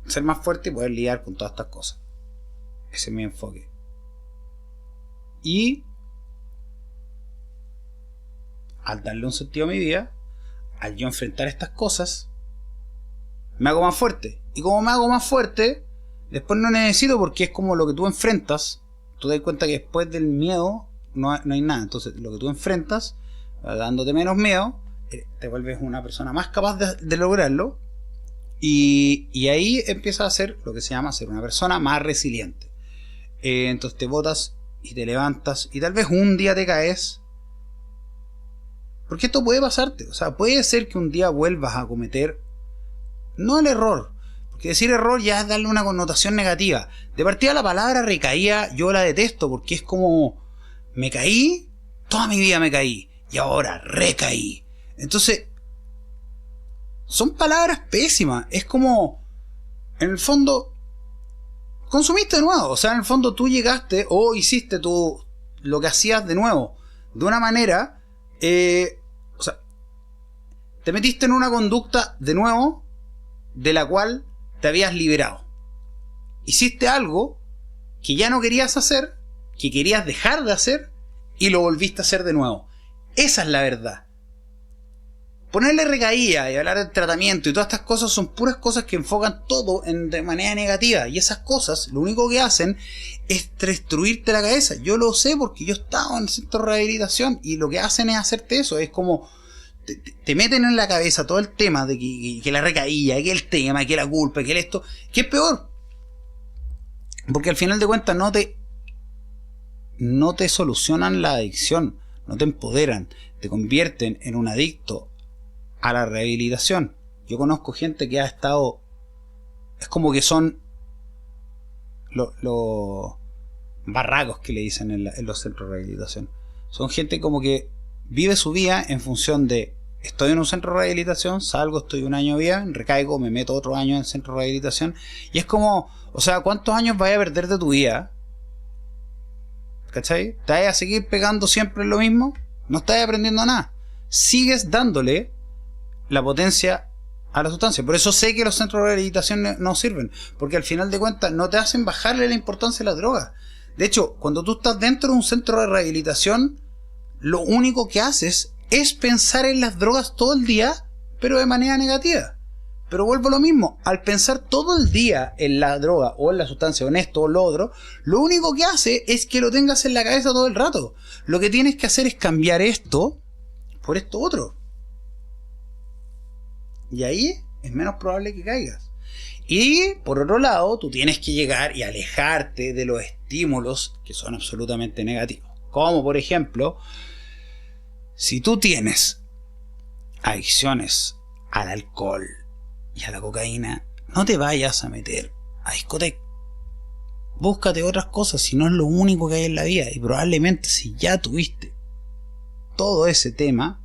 ser más fuerte y poder lidiar con todas estas cosas. Ese es mi enfoque. Y al darle un sentido a mi vida, al yo enfrentar estas cosas, me hago más fuerte. Y como me hago más fuerte, después no necesito, porque es como lo que tú enfrentas. Tú te das cuenta que después del miedo no hay nada. Entonces lo que tú enfrentas, dándote menos miedo, te vuelves una persona más capaz de lograrlo. Y ahí empiezas a ser lo que se llama ser una persona más resiliente. Entonces te botas y te levantas y tal vez un día te caes. Porque esto puede pasarte. O sea, puede ser que un día vuelvas a cometer, no el error, porque decir error ya es darle una connotación negativa. De partida la palabra recaía yo la detesto, porque es como me caí, toda mi vida me caí y ahora recaí. Entonces son palabras pésimas. Es como, en el fondo, consumiste de nuevo. O sea, en el fondo tú llegaste o hiciste lo que hacías de nuevo, de una manera, o sea, te metiste en una conducta de nuevo de la cual te habías liberado. Hiciste algo que ya no querías hacer, que querías dejar de hacer, y lo volviste a hacer de nuevo. Esa es la verdad. Ponerle recaída y hablar del tratamiento y todas estas cosas son puras cosas que enfocan todo de manera negativa. Y esas cosas lo único que hacen es destruirte la cabeza. Yo lo sé porque yo he estado en el centro de rehabilitación y lo que hacen es hacerte eso. Es como te meten en la cabeza todo el tema de que la recaída, que el tema, que la culpa, que esto, que es peor. Porque al final de cuentas no te solucionan la adicción, no te empoderan, te convierten en un adicto a la rehabilitación. Yo conozco gente que ha estado, es como que son los barracos que le dicen en los centros de rehabilitación. Son gente como que vive su vida en función de estoy en un centro de rehabilitación, salgo, estoy un año bien, recaigo, me meto otro año en el centro de rehabilitación, y es como, o sea, ¿cuántos años vas a perder de tu vida? ¿Cachai? ¿Te vas a seguir pegando siempre en lo mismo? No estás aprendiendo nada. Sigues dándole la potencia a la sustancia. Por eso sé que los centros de rehabilitación no sirven, porque al final de cuentas no te hacen bajarle la importancia a la droga. De hecho, cuando tú estás dentro de un centro de rehabilitación, lo único que haces es pensar en las drogas todo el día, pero de manera negativa. Pero vuelvo a lo mismo, al pensar todo el día en la droga o en la sustancia o en esto o lo otro, lo único que hace es que lo tengas en la cabeza todo el rato. Lo que tienes que hacer es cambiar esto por esto otro. Y ahí es menos probable que caigas. Y por otro lado, tú tienes que llegar y alejarte de los estímulos que son absolutamente negativos. Como por ejemplo, si tú tienes adicciones al alcohol y a la cocaína, no te vayas a meter a discoteca. Búscate otras cosas, si no es lo único que hay en la vida. Y probablemente si ya tuviste todo ese tema,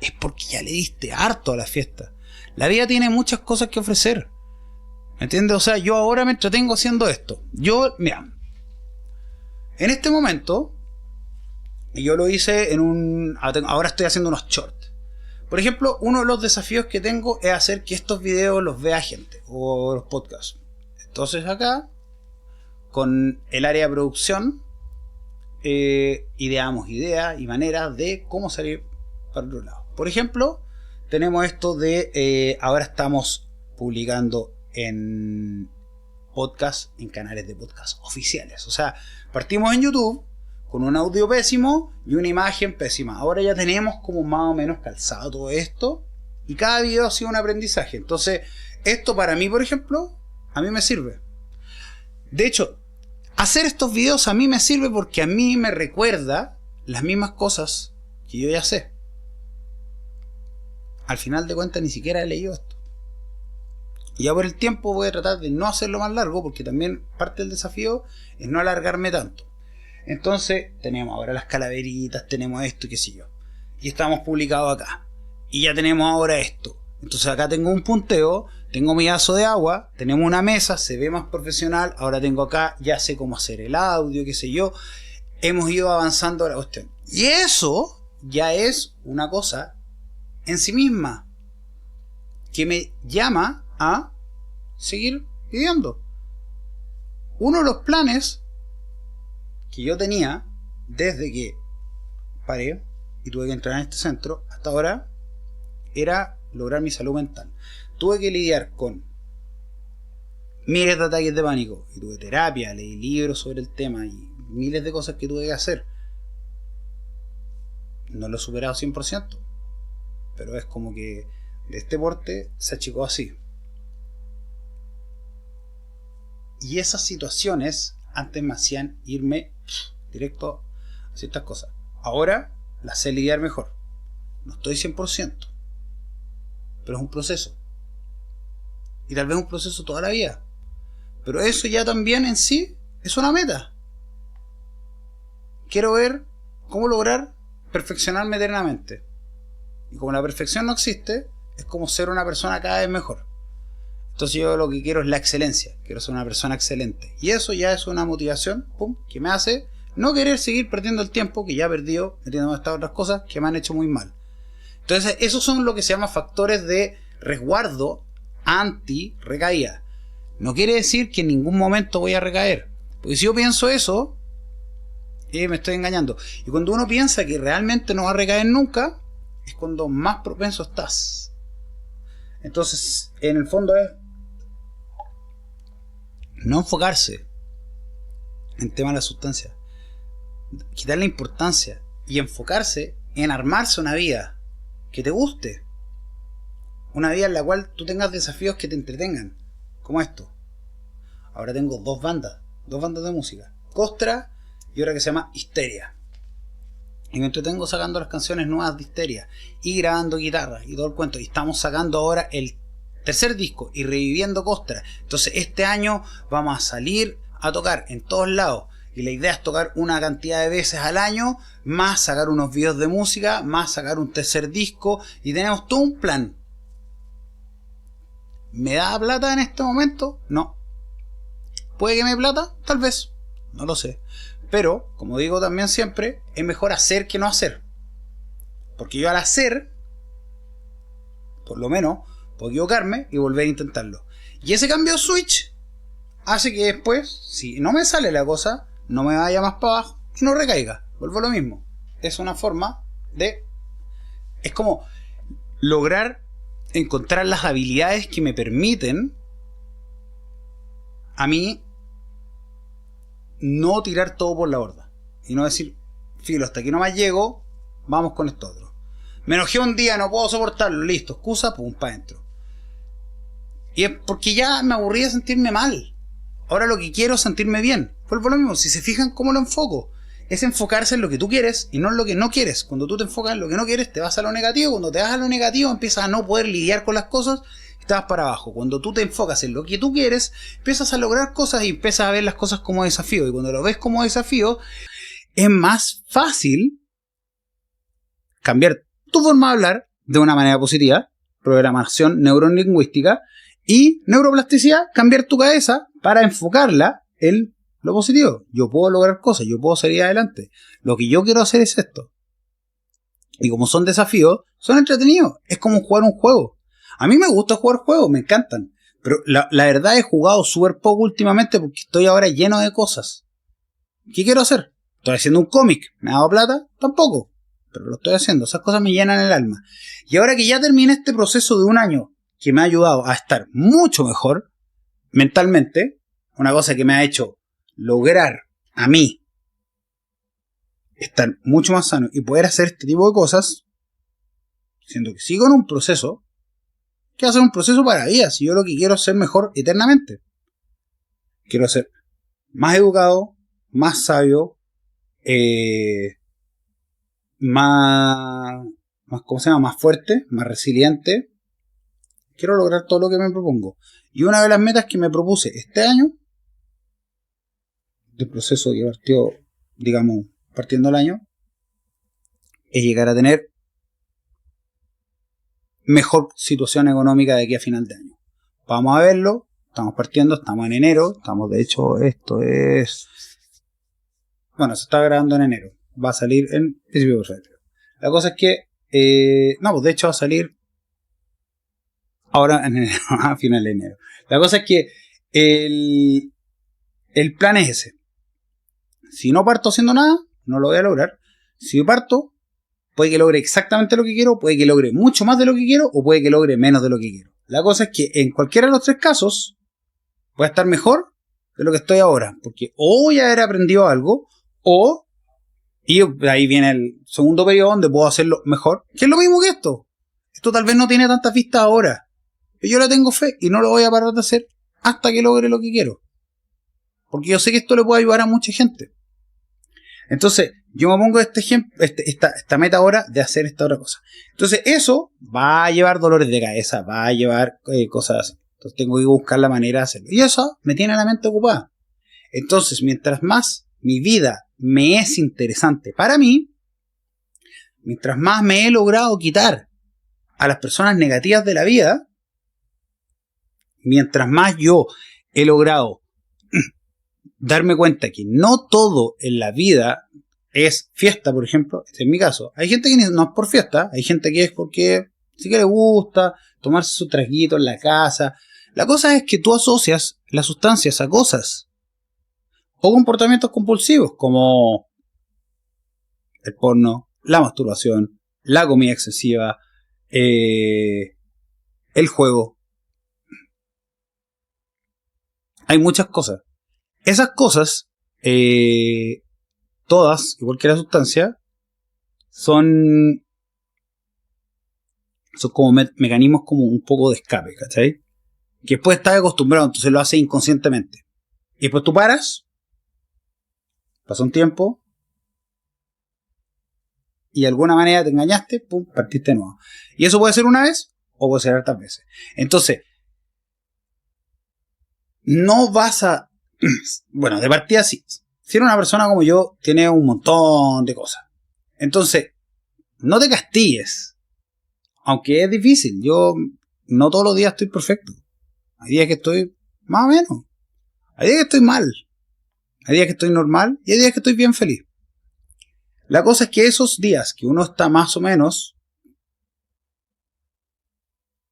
es porque ya le diste harto a la fiesta. La vida tiene muchas cosas que ofrecer. ¿Me entiendes? O sea, yo ahora me entretengo haciendo esto. Mira, en este momento, yo lo hice ahora estoy haciendo unos shorts. Por ejemplo, uno de los desafíos que tengo es hacer que estos videos los vea gente, o los podcasts. Entonces con el área de producción, ideamos ideas y maneras de cómo salir para otro lado. Por ejemplo, tenemos esto de ahora estamos publicando en podcast, en canales de podcast oficiales. O sea, partimos en YouTube con un audio pésimo y una imagen pésima. Ahora ya tenemos como más o menos calzado todo esto y cada video ha sido un aprendizaje. Entonces, esto para mí, por ejemplo, a mí me sirve. De hecho, hacer estos videos a mí me sirve porque a mí me recuerda las mismas cosas que yo ya sé. Al final de cuentas ni siquiera he leído esto. Y ya por el tiempo voy a tratar de no hacerlo más largo, porque también parte del desafío es no alargarme tanto. Entonces tenemos ahora las calaveritas, tenemos esto y qué sé yo. Y estamos publicados acá. Y ya tenemos ahora esto. Entonces acá tengo un punteo, tengo mi vaso de agua, tenemos una mesa, se ve más profesional. Ahora tengo acá, ya sé cómo hacer el audio, qué sé yo. Hemos ido avanzando a la cuestión. Y eso ya es una cosa en sí misma que me llama a seguir viviendo. Uno de los planes que yo tenía desde que paré y tuve que entrar en este centro hasta ahora era lograr mi salud mental. Tuve que lidiar con miles de ataques de pánico, y tuve terapia, leí libros sobre el tema y miles de cosas que tuve que hacer. No lo he superado 100%, pero es como que de este porte se achicó así. Y esas situaciones antes me hacían irme directo a ciertas cosas. Ahora las sé lidiar mejor. No estoy 100%, pero es un proceso. Y tal vez un proceso toda la vida. Pero eso ya también en sí es una meta. Quiero ver cómo lograr perfeccionarme eternamente. Y como la perfección no existe, es como ser una persona cada vez mejor. Entonces yo lo que quiero es la excelencia. Quiero ser una persona excelente. Y eso ya es una motivación, que me hace no querer seguir perdiendo el tiempo que ya he perdido metiéndome en estas otras cosas que me han hecho muy mal. Entonces esos son lo que se llama factores de resguardo anti-recaída. No quiere decir que en ningún momento voy a recaer. Porque si yo pienso eso, me estoy engañando. Y cuando uno piensa que realmente no va a recaer nunca, es cuando más propenso estás. Entonces, en el fondo es no enfocarse en temas de la sustancia, quitarle importancia y enfocarse en armarse una vida que te guste, una vida en la cual tú tengas desafíos que te entretengan, como esto. Ahora tengo dos bandas de música, Costra y otra que se llama Histeria, y me entretengo sacando las canciones nuevas de Histeria y grabando guitarras y todo el cuento. Y estamos sacando ahora el tercer disco y reviviendo Costra. Entonces este año vamos a salir a tocar en todos lados. Y la idea es tocar una cantidad de veces al año, más sacar unos videos de música, más sacar un tercer disco. Y tenemos todo un plan. ¿Me da plata en este momento? No. ¿Puede que me dé plata? Tal vez. No lo sé. Pero, como digo también siempre, es mejor hacer que no hacer. Porque yo al hacer, por lo menos, puedo equivocarme y volver a intentarlo. Y ese cambio de switch hace que después, si no me sale la cosa, no me vaya más para abajo y no recaiga. Vuelvo a lo mismo. Es una forma de... Es como lograr encontrar las habilidades que me permiten a mí no tirar todo por la borda. Y no decir, filo, hasta aquí nomás llego, vamos con esto otro. Me enojé un día, no puedo soportarlo, listo, excusa, pum, para adentro. Y es porque ya me aburrí de sentirme mal. Ahora lo que quiero es sentirme bien. Vuelvo a lo mismo, si se fijan cómo lo enfoco. Es enfocarse en lo que tú quieres y no en lo que no quieres. Cuando tú te enfocas en lo que no quieres, te vas a lo negativo. Cuando te vas a lo negativo, empiezas a no poder lidiar con las cosas y te vas para abajo. Cuando tú te enfocas en lo que tú quieres, empiezas a lograr cosas y empiezas a ver las cosas como desafío. Y cuando lo ves como desafío, es más fácil cambiar tu forma de hablar de una manera positiva, programación neurolingüística, y neuroplasticidad, cambiar tu cabeza para enfocarla en lo positivo. Yo puedo lograr cosas, yo puedo salir adelante. Lo que yo quiero hacer es esto. Y como son desafíos, son entretenidos. Es como jugar un juego. A mí me gusta jugar juegos, me encantan. Pero la verdad he jugado súper poco últimamente porque estoy ahora lleno de cosas. ¿Qué quiero hacer? ¿Estoy haciendo un cómic? ¿Me ha dado plata? Tampoco. Pero lo estoy haciendo. Esas cosas me llenan el alma. Y ahora que ya terminé este proceso de un año que me ha ayudado a estar mucho mejor mentalmente, una cosa que me ha hecho lograr a mí estar mucho más sano y poder hacer este tipo de cosas, siendo que sigo en un proceso, que va a ser un proceso para la vida. Si yo lo que quiero es ser mejor eternamente, quiero ser más educado, más sabio, más ¿cómo se llama? Más fuerte, más resiliente. Quiero lograr todo lo que me propongo. Y una de las metas que me propuse este año, del proceso que partió, digamos, partiendo el año, es llegar a tener mejor situación económica de aquí a final de año. Vamos a verlo. Estamos partiendo, estamos en enero. Estamos, de hecho, esto es... Bueno, se está grabando en enero. Va a salir en principio de febrero. La cosa es que... no, pues de hecho va a salir ahora en enero, a final de enero. La cosa es que el plan es ese. Si no parto haciendo nada, no lo voy a lograr. Si parto, Puede que logre exactamente lo que quiero, puede que logre mucho más de lo que quiero o puede que logre menos de lo que quiero. La cosa es que en cualquiera de los tres casos voy a estar mejor de lo que estoy ahora, porque o ya haber aprendido algo o, y ahí viene el segundo periodo donde puedo hacerlo mejor, que es lo mismo que esto. Esto tal vez no tiene tantas vistas ahora, pero yo le tengo fe y no lo voy a parar de hacer hasta que logre lo que quiero, porque yo sé que esto le puede ayudar a mucha gente. Entonces yo me pongo este ejemplo, esta meta ahora de hacer esta otra cosa. Entonces eso va a llevar dolores de cabeza, va a llevar cosas así. Entonces tengo que buscar la manera de hacerlo. Y eso me tiene la mente ocupada. Entonces, mientras más mi vida me es interesante para mí, mientras más me he logrado quitar a las personas negativas de la vida, mientras más yo he logrado darme cuenta que no todo en la vida es fiesta, por ejemplo, este es mi caso. Hay gente que no es por fiesta, hay gente que es porque sí que le gusta tomarse su traguito en la casa. La cosa es que tú asocias las sustancias a cosas o comportamientos compulsivos como el porno, la masturbación, la comida excesiva, el juego. Hay muchas cosas. Esas cosas, todas, igual que la sustancia, son como mecanismos como un poco de escape, ¿cachai? Que después estás acostumbrado, entonces lo haces inconscientemente. Y después tú paras, pasa un tiempo, y de alguna manera te engañaste, pum, partiste de nuevo. Y eso puede ser una vez, o puede ser hartas veces. Entonces, no vas a... Bueno, de partida sí. Si eres una persona como yo, tiene un montón de cosas. Entonces, no te castigues. Aunque es difícil. Yo no todos los días estoy perfecto. Hay días que estoy más o menos. Hay días que estoy mal. Hay días que estoy normal. Y hay días que estoy bien feliz. La cosa es que esos días que uno está más o menos,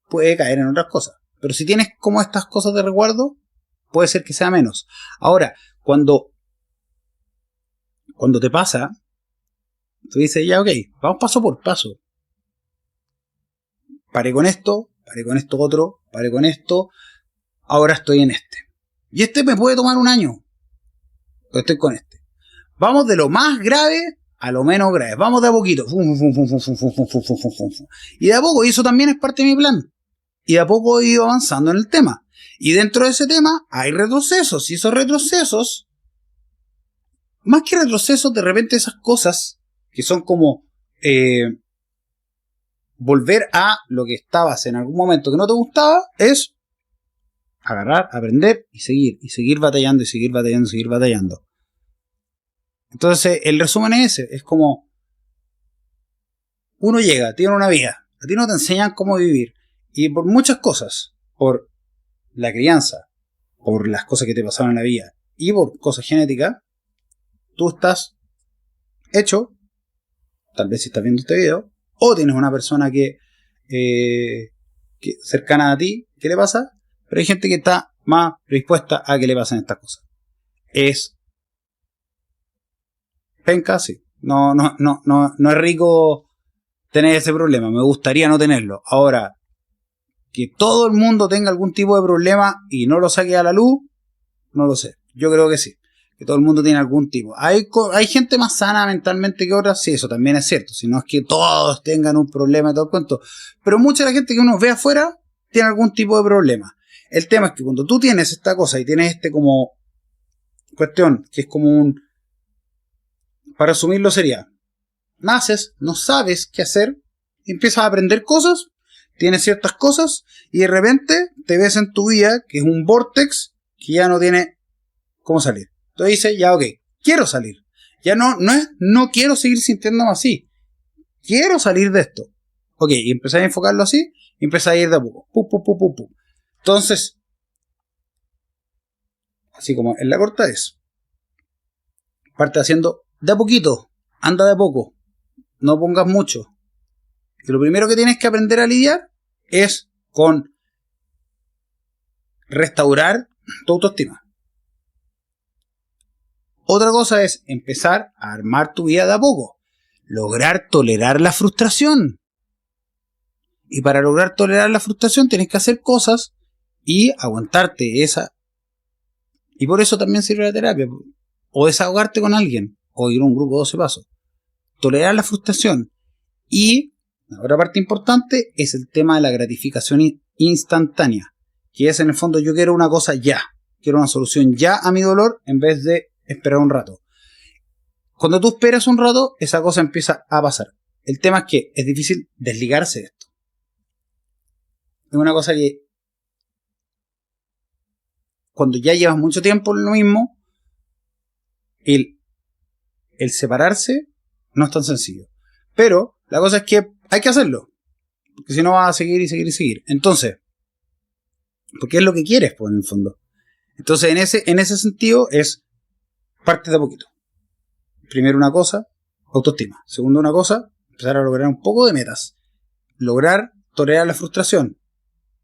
puede caer en otras cosas. Pero si tienes como estas cosas de resguardo, puede ser que sea menos. Ahora, cuando te pasa, tú dices, ya ok, vamos paso por paso. Paré con esto otro, paré con esto, ahora estoy en este. Y este me puede tomar un año, pero estoy con este. Vamos de lo más grave a lo menos grave. Vamos de a poquito. Y de a poco, y eso también es parte de mi plan. Y de a poco he ido avanzando en el tema. Y dentro de ese tema hay retrocesos. Y esos retrocesos, más que retrocesos, de repente esas cosas que son como volver a lo que estabas en algún momento que no te gustaba, es agarrar, aprender y seguir batallando y seguir batallando y seguir batallando. Entonces el resumen es ese, es como uno llega, tiene una vida, a ti no te enseñan cómo vivir y por muchas cosas, por la crianza, por las cosas que te pasaron en la vida y por cosas genéticas, tú estás hecho, tal vez si estás viendo este video, o tienes una persona que cercana a ti, ¿qué le pasa? Pero hay gente que está más predispuesta a que le pasen estas cosas. Es penca, sí. No es rico tener ese problema. Me gustaría no tenerlo. Ahora, que todo el mundo tenga algún tipo de problema y no lo saque a la luz, no lo sé. Yo creo que sí. Que todo el mundo tiene algún tipo. Hay gente más sana mentalmente que otras, sí, eso también es cierto. Si no es que todos tengan un problema y todo el cuento. Pero mucha de la gente que uno ve afuera tiene algún tipo de problema. El tema es que cuando tú tienes esta cosa y tienes como cuestión, que es como un... Para resumirlo sería, naces, no sabes qué hacer, empiezas a aprender cosas, tienes ciertas cosas y de repente te ves en tu vida que es un vortex que ya no tiene cómo salir. Entonces dices, ya ok, quiero salir. Ya no quiero seguir sintiéndome así. Quiero salir de esto. Ok, y empecé a enfocarlo así y empecé a ir de a poco. Entonces, así como en la corta es, parte haciendo de a poquito, anda de a poco, no pongas mucho. Y lo primero que tienes que aprender a lidiar es con restaurar tu autoestima. Otra cosa es empezar a armar tu vida de a poco. lograr tolerar la frustración. Y para lograr tolerar la frustración tienes que hacer cosas y aguantarte esa. Y por eso también sirve la terapia. O desahogarte con alguien, o ir a un grupo de 12 pasos. Tolerar la frustración. Y la otra parte importante es el tema de la gratificación instantánea. Que es en el fondo, yo quiero una cosa ya. Quiero una solución ya a mi dolor en vez de esperar un rato. Cuando tú esperas un rato, esa cosa empieza a pasar. El tema es que es difícil desligarse de esto. Es una cosa que cuando ya llevas mucho tiempo en lo mismo, el separarse no es tan sencillo. Pero la cosa es que hay que hacerlo. Porque si no vas a seguir y seguir y seguir. Entonces, porque es lo que quieres, pues, en el fondo. Entonces, en ese sentido, es parte de a poquito. Primero una cosa, autoestima. Segundo una cosa, empezar a lograr un poco de metas. Lograr tolerar la frustración.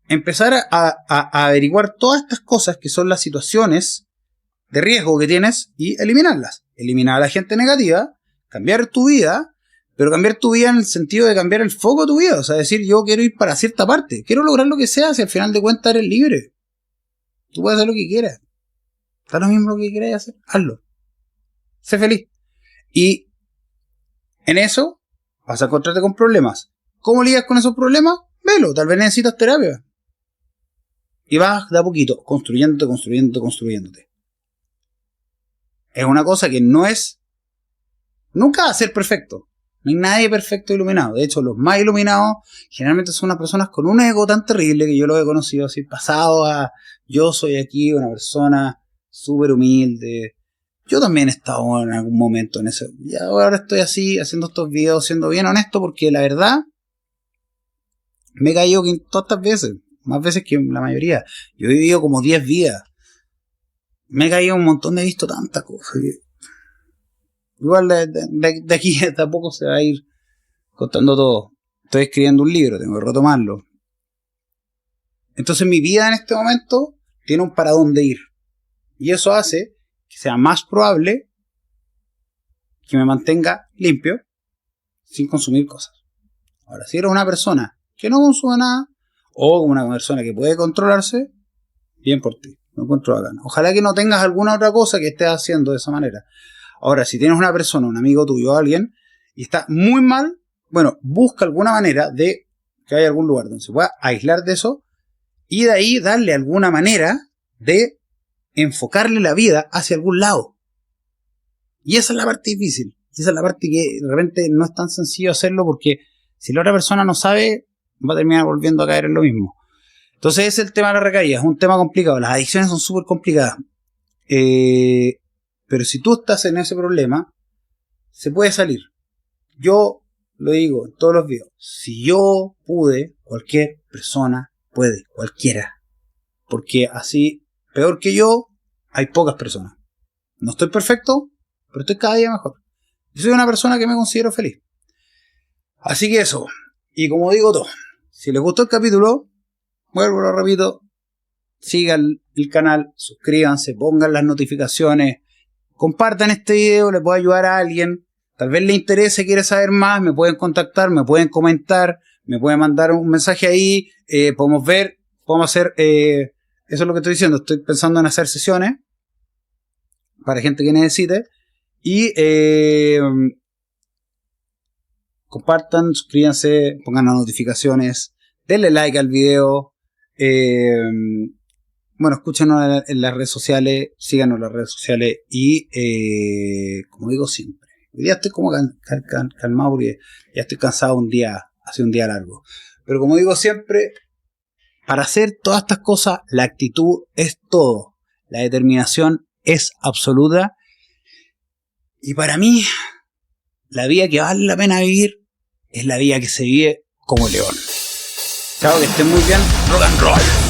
Empezar a averiguar todas estas cosas que son las situaciones de riesgo que tienes y eliminarlas. Eliminar a la gente negativa, cambiar tu vida, pero cambiar tu vida en el sentido de cambiar el foco de tu vida. O sea, decir, yo quiero ir para cierta parte, quiero lograr lo que sea, si al final de cuentas eres libre. Tú puedes hacer lo que quieras. Está lo mismo lo que quieras hacer, hazlo. Sé feliz. Y en eso vas a encontrarte con problemas. ¿Cómo lidias con esos problemas? Velo, tal vez necesitas terapia. Y vas de a poquito, construyéndote. Es una cosa que no es... Nunca va a ser perfecto. No hay nadie perfecto iluminado. De hecho, los más iluminados generalmente son unas personas con un ego tan terrible que yo lo he conocido así, pasado a... Yo soy aquí una persona súper humilde. Yo también he estado en algún momento en eso. Y ahora estoy así, haciendo estos videos, siendo bien honesto, porque la verdad me he caído todas estas veces. Más veces que la mayoría. Yo he vivido como 10 vidas. Me he caído un montón, he visto tantas cosas. Igual de aquí tampoco se va a ir contando todo. Estoy escribiendo un libro, tengo que retomarlo. Entonces mi vida en este momento tiene un para dónde ir. Y eso hace que sea más probable que me mantenga limpio sin consumir cosas. Ahora, si eres una persona que no consume nada, o una persona que puede controlarse, bien por ti, no encuentro bacán. Ojalá que no tengas alguna otra cosa que estés haciendo de esa manera. Ahora, si tienes una persona, un amigo tuyo o alguien, y está muy mal, bueno, busca alguna manera de que haya algún lugar donde se pueda aislar de eso, y de ahí darle alguna manera de enfocarle la vida hacia algún lado. Y esa es la parte difícil. Y esa es la parte que de repente no es tan sencillo hacerlo, porque si la otra persona no sabe, va a terminar volviendo a caer en lo mismo. Entonces ese es el tema de la recaída. Es un tema complicado. Las adicciones son súper complicadas. Pero si tú estás en ese problema, se puede salir. Yo lo digo en todos los videos. Si yo pude, cualquier persona puede. Cualquiera. Porque así, peor que yo, hay pocas personas. No estoy perfecto, pero estoy cada día mejor. Yo soy una persona que me considero feliz. Así que eso. Y como digo todo, si les gustó el capítulo, vuelvo, lo repito, sigan el canal, suscríbanse, pongan las notificaciones, compartan este video, le puede ayudar a alguien, tal vez le interese, quiere saber más, me pueden contactar, me pueden comentar, me pueden mandar un mensaje ahí, podemos ver, podemos hacer, eso es lo que estoy diciendo, estoy pensando en hacer sesiones para gente que necesite, y compartan, suscríbanse, pongan las notificaciones, denle like al video, bueno, escúchanos en las redes sociales, síganos en las redes sociales y como digo siempre, hoy día estoy como calmado porque ya estoy cansado hace un día largo, pero como digo siempre, para hacer todas estas cosas la actitud es todo, la determinación es absoluta, y para mí la vida que vale la pena vivir es la vida que se vive como león. Chao, que estén muy bien. Rock and roll.